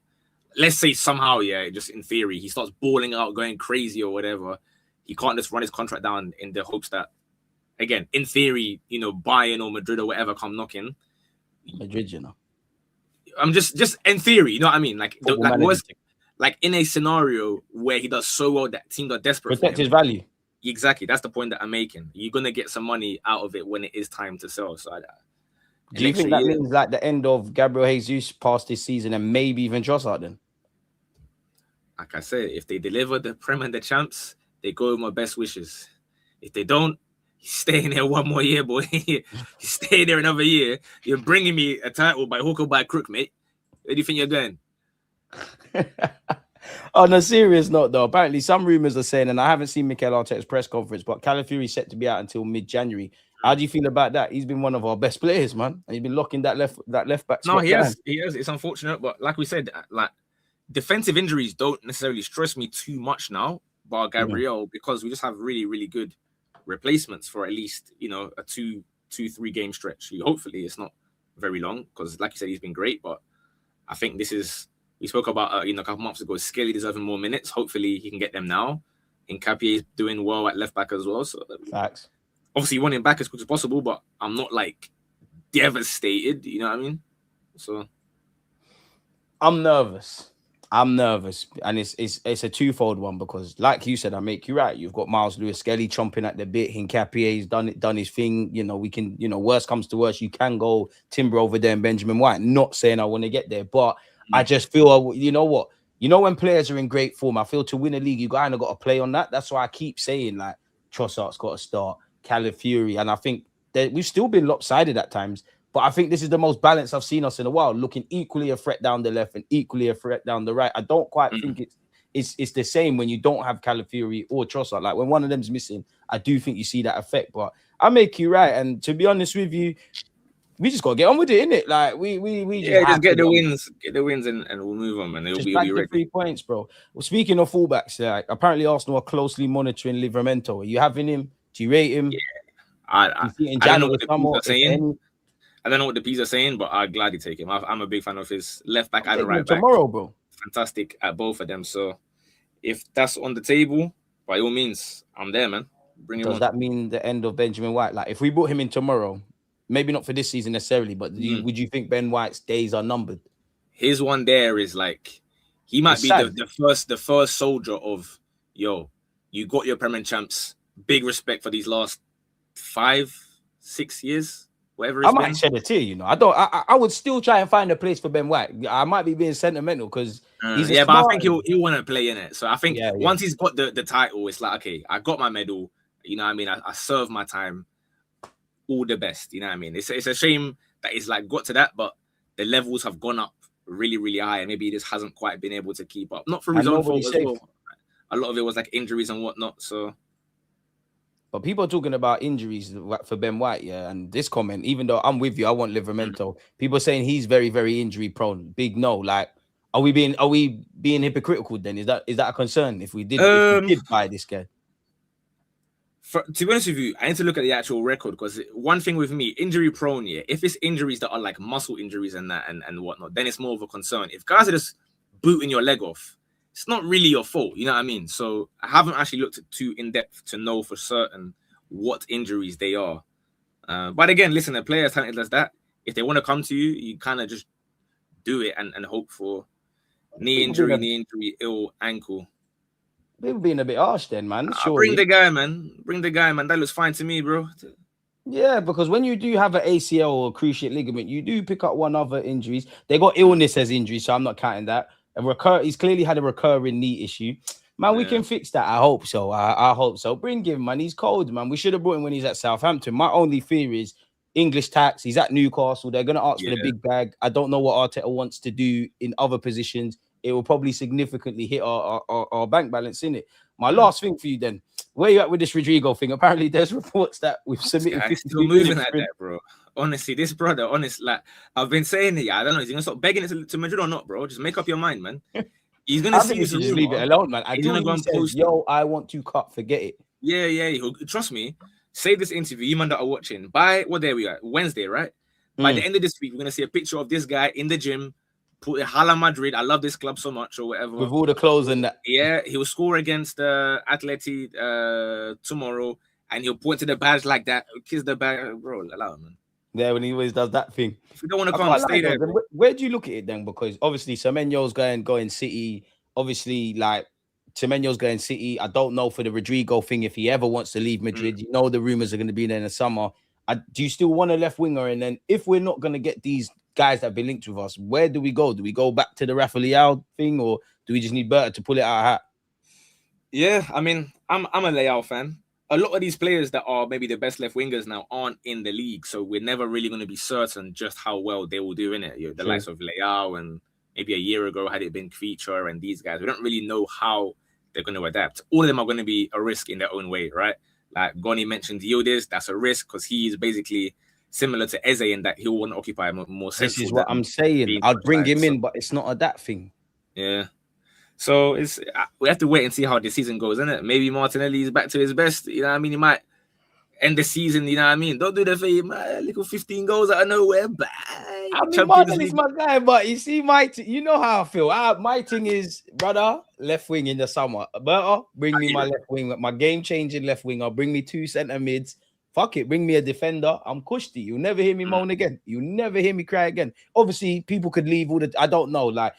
let's say somehow, just in theory, he starts balling out, going crazy or whatever, he can't just run his contract down in the hopes that, again, in theory, Bayern or Madrid or whatever come knocking. Madrid, I'm just in theory, you know what I mean? Like in a scenario where he does so well that teams are desperate. Protect his value. Exactly. That's the point that I'm making. You're going to get some money out of it when it is time to sell. So do you think that means like the end of Gabriel Jesus past this season and maybe even Trossard then? Like I said, if they deliver the Prem and the Champs, they go with my best wishes. If they don't, he's staying there one more year, boy. He's staying there another year. You're bringing me a title by hook or by crook, mate. Where do you think you're going? On a serious note, though, apparently some rumors are saying, and I haven't seen Mikel Arteta's press conference, but Calafiori set to be out until mid-January. How do you feel about that? He's been one of our best players, man, and he's been locking that left back. No, he has. It's unfortunate, but like we said, like defensive injuries don't necessarily stress me too much now, bar Gabriel, because we just have really, really good replacements for at least a 2-3 game stretch. Hopefully, it's not very long because, like you said, he's been great, but I think this is. We spoke about a couple months ago. Skelly deserving more minutes. Hopefully, he can get them now. Nkapie is doing well at left back as well. So facts. Obviously, you want him back as quick as possible, but I'm not like devastated. You know what I mean? So I'm nervous, and it's a twofold one because, like you said, I make you right. You've got Miles Lewis Skelly chomping at the bit. Nkapie's done his thing. We can, worst comes to worst, you can go Timber over there and Benjamin White. Not saying I want to get there, but I just feel, you know what? When players are in great form, I feel to win a league, you kind of got to play on that. That's why I keep saying, like, Trossard's got to start, Calafiori. And I think that we've still been lopsided at times. But I think this is the most balanced I've seen us in a while, looking equally a threat down the left and equally a threat down the right. I don't quite think it's the same when you don't have Calafiori or Trossard. Like, when one of them's missing, I do think you see that effect. But I make you right. And to be honest with you, we just gotta get on with it, innit? Like we just get the wins, and we'll move on, man. It'll be ready. 3 points, bro. Well, speaking of fullbacks, like apparently Arsenal are closely monitoring Livramento. Are you having him? Do you rate him? Yeah, I don't know what the P's are saying. I don't know what the P's are saying, but I'd gladly take him. I'm a big fan of his left back and right back. Tomorrow, bro. Fantastic at both of them. So if that's on the table, by all means, I'm there, man. Bring him on. Does that mean the end of Benjamin White? Like, if we brought him in tomorrow, maybe not for this season necessarily, but would you think Ben White's days are numbered? His one there is like he might be the first soldier of you got your Premier champs. Big respect for these last 5-6 years, whatever. I might shed a tear, I would still try and find a place for Ben White. I might be being sentimental because he's but I think he'll want to play in it. So I think once he's got the title, it's like, okay, I got my medal. You know what I mean? I served my time. All the best, you know what I mean? It's a shame that it's like got to that, but the levels have gone up really, really high, and maybe he just hasn't quite been able to keep up. Not for his own fault as well. A lot of it was like injuries and whatnot. So, but people are talking about injuries for Ben White, and this comment, even though I'm with you, I want Livramento. People are saying he's very, very injury prone. Big no. Like, are we being hypocritical then? Is that a concern if we did buy this guy? To be honest with you, I need to look at the actual record because one thing with me, injury prone, if it's injuries that are like muscle injuries and that and whatnot, then it's more of a concern. If guys are just booting your leg off, it's not really your fault, you know what I mean? So I haven't actually looked too in depth to know for certain what injuries they are. But again, listen, a player as talented as that, if they want to come to you, you kind of just do it and hope for knee injury, ill ankle. They've been a bit harsh then, man. Bring the guy, man. That looks fine to me, bro. Yeah, because when you do have an ACL or cruciate ligament, you do pick up one other injuries. They got illness as injuries, so I'm not counting that. He's clearly had a recurring knee issue. Man, we can fix that. I hope so. I hope so. Bring him, man. He's cold, man. We should have brought him when he's at Southampton. My only fear is English tax. He's at Newcastle. They're going to ask for the big bag. I don't know what Arteta wants to do in other positions. It will probably significantly hit our bank balance, innit? My last thing for you then, where you at with this Rodrigo thing? Apparently there's reports that we've submitted 50 still moving like that, bro. Honestly, this brother, like I've been saying it, I don't know, is he gonna stop begging it to Madrid or not, bro? Just make up your mind, man. He's gonna see just leave it alone, man. I I want to cut, forget it. Yeah. Trust me. Save this interview, you man that are watching. By what day we are? Wednesday, right? By the end of this week, we're gonna see a picture of this guy in the gym. Put Hala Madrid. I love this club so much, or whatever. With all the clothes and that. Yeah, he will score against Atleti tomorrow, and he'll point to the badge like that, kiss the badge, bro. Allow him, man. Yeah, when he always does that thing. If you don't want to come, stay there. Where do you look at it then? Because obviously Semenyo's going City. Obviously, like Semenyo's going City. I don't know for the Rodrigo thing if he ever wants to leave Madrid. You know the rumors are going to be there in the summer. Do you still want a left winger? And then if we're not going to get these guys that have been linked with us, where do we go? Do we go back to the Rafa Leao thing, or do we just need Berta to pull it out of hat? Yeah, I mean, I'm a Leao fan. A lot of these players that are maybe the best left wingers now aren't in the league, so we're never really going to be certain just how well they will do in it. You know, the True. likes of Leao and maybe a year ago had it been Fixture and these guys, we don't really know how they're going to adapt. All of them are going to be a risk in their own way, right? Like Goni mentioned, Yildiz, that's a risk because he is basically similar to Eze in that he'll want to occupy more This central is what than I'm saying. being I'd bring touchline. him So, in, but it's not a that thing. yeah. So it's we have to wait and see how the season goes, isn't it? Maybe Martinelli is back to his best. You know what I mean? He might end the season. You know what I mean? Don't do the thing, man. Little 15 goals out of nowhere. Bang. I mean, Champions Martin is League. my guy, but you see, you know how I feel. My thing is, brother, left wing in the summer. Better bring me my left wing, my game-changing left winger. Bring me 2 centre mids. Fuck it, bring me a defender. I'm cushy. You'll never hear me moan again. You'll never hear me cry again. Obviously, people could leave all the. I don't know, like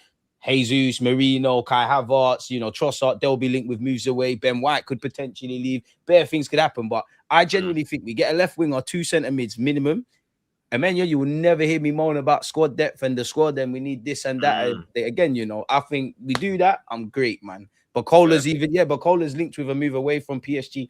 Jesus, Marino, Kai Havertz, you know, Trossard. They'll be linked with moves away. Ben White could potentially leave. Bare things could happen, but I genuinely think we get a left wing or 2 centre mids minimum. And man, you will never hear me moan about squad depth and the squad, and we need this and that. Again, you know, I think we do that. I'm great, man. But Cola's Cola's linked with a move away from PSG.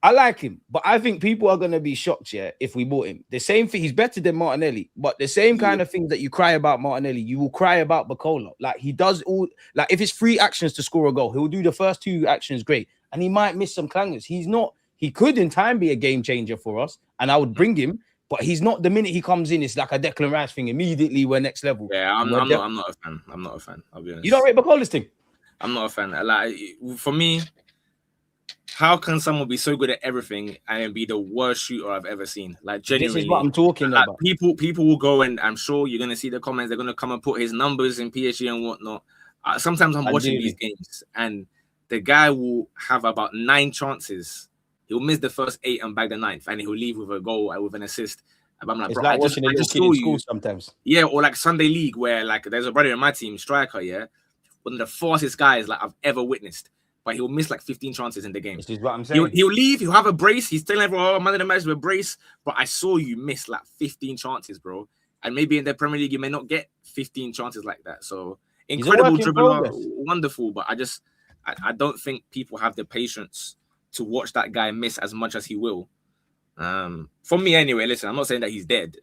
I like him, but I think people are gonna be shocked, if we bought him. The same thing, he's better than Martinelli, but the same kind of things that you cry about Martinelli, you will cry about Bacola. Like he does all, like if it's 3 actions to score a goal, he'll do the first 2 actions great, and he might miss some clangers. He's not. He could in time be a game changer for us, and I would bring him. But he's not. The minute he comes in, it's like a Declan Rice thing. Immediately, we're next level. Yeah, I'm not a fan. I'm not a fan. I'll be honest. You don't rate Bacola's thing? I'm not a fan. Like for me, how can someone be so good at everything and be the worst shooter I've ever seen? Like genuinely, this is what I'm talking about. People will go, and I'm sure you're gonna see the comments. They're gonna come and put his numbers in PSG and whatnot. Sometimes I'm watching these games, and the guy will have about 9 chances. He'll miss the first 8 and bag the 9th, and he'll leave with a goal and with an assist. And I'm like, it's bro, like I just saw you sometimes. Yeah, or like Sunday League, where like there's a brother in my team, striker, one of the fastest guys like I've ever witnessed. But he'll miss like 15 chances in the game. This is what I'm saying. He'll leave, he'll have a brace. He's telling everyone, man of the match with a brace. But I saw you miss like 15 chances, bro. And maybe in the Premier League, you may not get 15 chances like that. So incredible dribbler, wonderful. But I don't think people have the patience to watch that guy miss as much as he will. For me anyway, listen, I'm not saying that he's dead,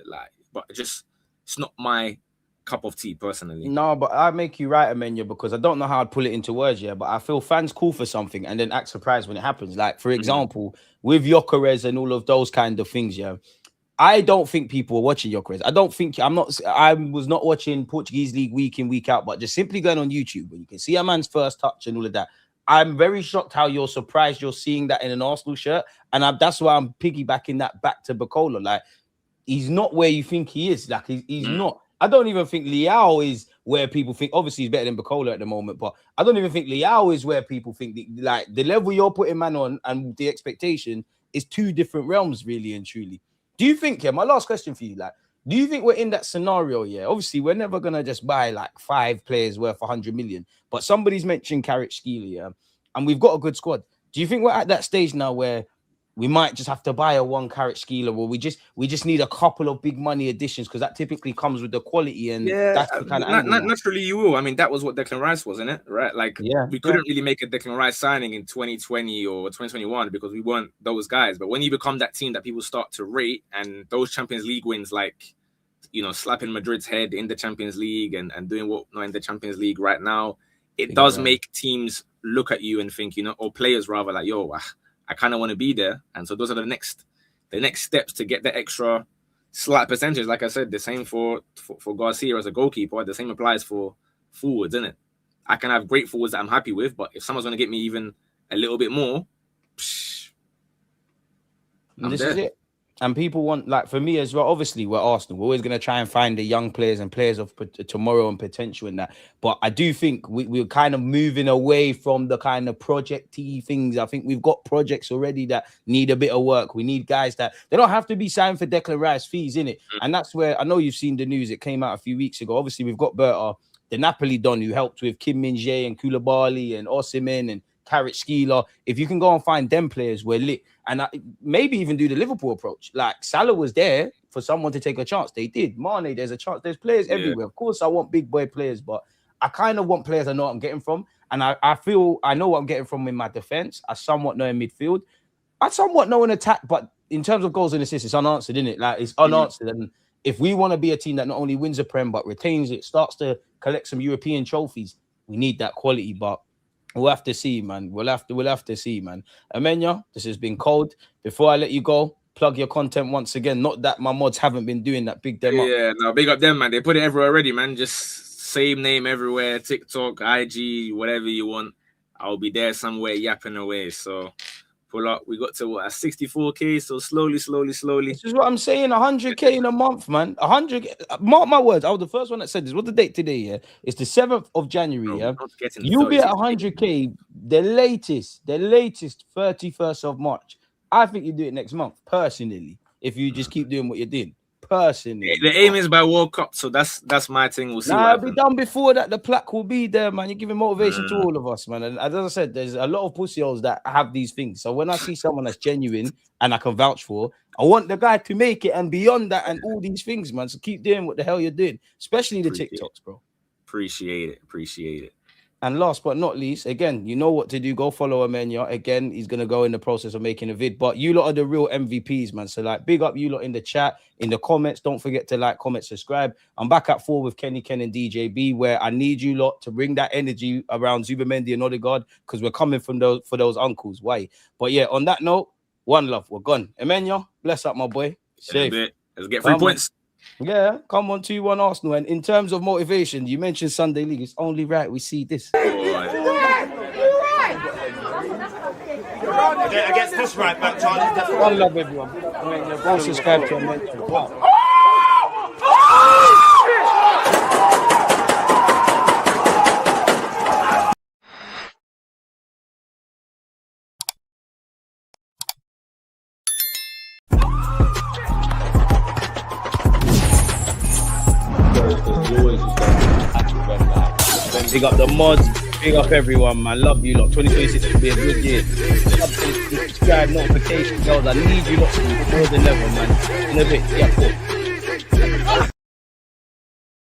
but it's not my cup of tea personally. No, but I make you right, Amenya, because I don't know how I'd pull it into words, but I feel fans call for something and then act surprised when it happens. Like, for example, with Gyokeres and all of those kind of things, I don't think people were watching Gyokeres. I was not watching Portuguese League week in, week out, but just simply going on YouTube when you can see a man's first touch and all of that. I'm very shocked how you're surprised you're seeing that in an Arsenal shirt. And that's why I'm piggybacking that back to Bacola. Like, he's not where you think he is. Like, he's not. I don't even think Leao is where people think. Obviously, he's better than Bacola at the moment, but I don't even think Leao is where people think. The level you're putting man on and the expectation is 2 different realms, really and truly. Do you think, my last question for you, do you think we're in that scenario? Obviously, we're never gonna just buy like 5 players worth 100 million, but somebody's mentioned Kvaratskhelia, and we've got a good squad. Do you think we're at that stage now where we might just have to buy a 1 Kvaratskhelia, or we just need a couple of big money additions because that typically comes with the quality and that's the kind of naturally you will. I mean, that was what Declan Rice was, isn't it? Right? Like, we couldn't really make a Declan Rice signing in 2020 or 2021 because we weren't those guys. But when you become that team that people start to rate, and those Champions League wins, like, you know, slapping Madrid's head in the Champions League and doing what not in the Champions League right now, it does make teams look at you and think, you know, or players rather, like, yo, I kind of want to be there. And so those are the next steps to get the extra slight percentage. Like I said, the same for Garcia as a goalkeeper. The same applies for forwards, isn't it? I can have great forwards that I'm happy with, but if someone's going to get me even a little bit more, this is it. And people want, like, for me as well, obviously we're Arsenal. We're always going to try and find the young players and players of tomorrow and potential in that. But I do think we're kind of moving away from the kind of project-y things. I think we've got projects already that need a bit of work. We need guys that, they don't have to be signed for Declan Rice fees, innit? And that's where, I know you've seen the news. It came out a few weeks ago. Obviously, we've got Berta, the Napoli Don, who helped with Kim Min-jae and Koulibaly and Osimhen and Kvaratskhelia. If you can go and find them players, we're lit. And maybe even do the Liverpool approach. Like, Salah was there for someone to take a chance. They did. Mane, there's a chance. There's players everywhere. Of course, I want big boy players, but I kind of want players I know what I'm getting from. And I feel I know what I'm getting from in my defense. I somewhat know in midfield. I somewhat know in attack, but in terms of goals and assists, it's unanswered, isn't it? Like, it's unanswered. And if we want to be a team that not only wins a Prem, but retains it, starts to collect some European trophies, we need that quality. But we'll have to see, man. We'll have to see, man. Amenya, this has been cold. Before I let you go, plug your content once again. Not that my mods haven't been doing that. Big them up. Yeah, no, big up them, man. They put it everywhere already, man. Just same name everywhere. TikTok, IG, whatever you want. I'll be there somewhere yapping away. So pull up. We got to what, 64K. So slowly. This is what I'm saying. 100K in a month, man. 100. Mark my words. I was the first one that said this. What's the date today? Yeah, it's the 7th of January. Yeah, you'll be at 100K. The latest 31st of March. I think you do it next month, personally. If you just keep doing what you're doing, personally. The aim is by World Cup, so that's my thing. We'll see. Nah, it'll be done before that. The plaque will be there, man. You're giving motivation to all of us, man. And as I said, there's a lot of pussyholes that have these things. So when I see someone that's genuine and I can vouch for, I want the guy to make it and beyond that and all these things, man. So keep doing what the hell you're doing, especially the TikToks, bro. Appreciate it. And last but not least, again, you know what to do. Go follow Amenya. Again, he's going to go in the process of making a vid. But you lot are the real MVPs, man. So, like, big up you lot in the chat, in the comments. Don't forget to like, comment, subscribe. I'm back at 4 with Kenny, Ken, and DJB, where I need you lot to bring that energy around Zubimendi and Odegaard, because we're coming from for those uncles. Why? But, yeah, on that note, one love. We're gone. Amenya, bless up, my boy. Safe. Let's get 3 points. Yeah, come on, 2-1 Arsenal. And in terms of motivation, you mentioned Sunday League. It's only right we see this. Against this right back, Charlie. One love, everyone. Go subscribe to our mention. Big up the mods, big up everyone, man. Love you lot. 2026 will be a good year. Subscribe, notification bells. I need you lot to be more than ever, man. In a bit, yeah, cool.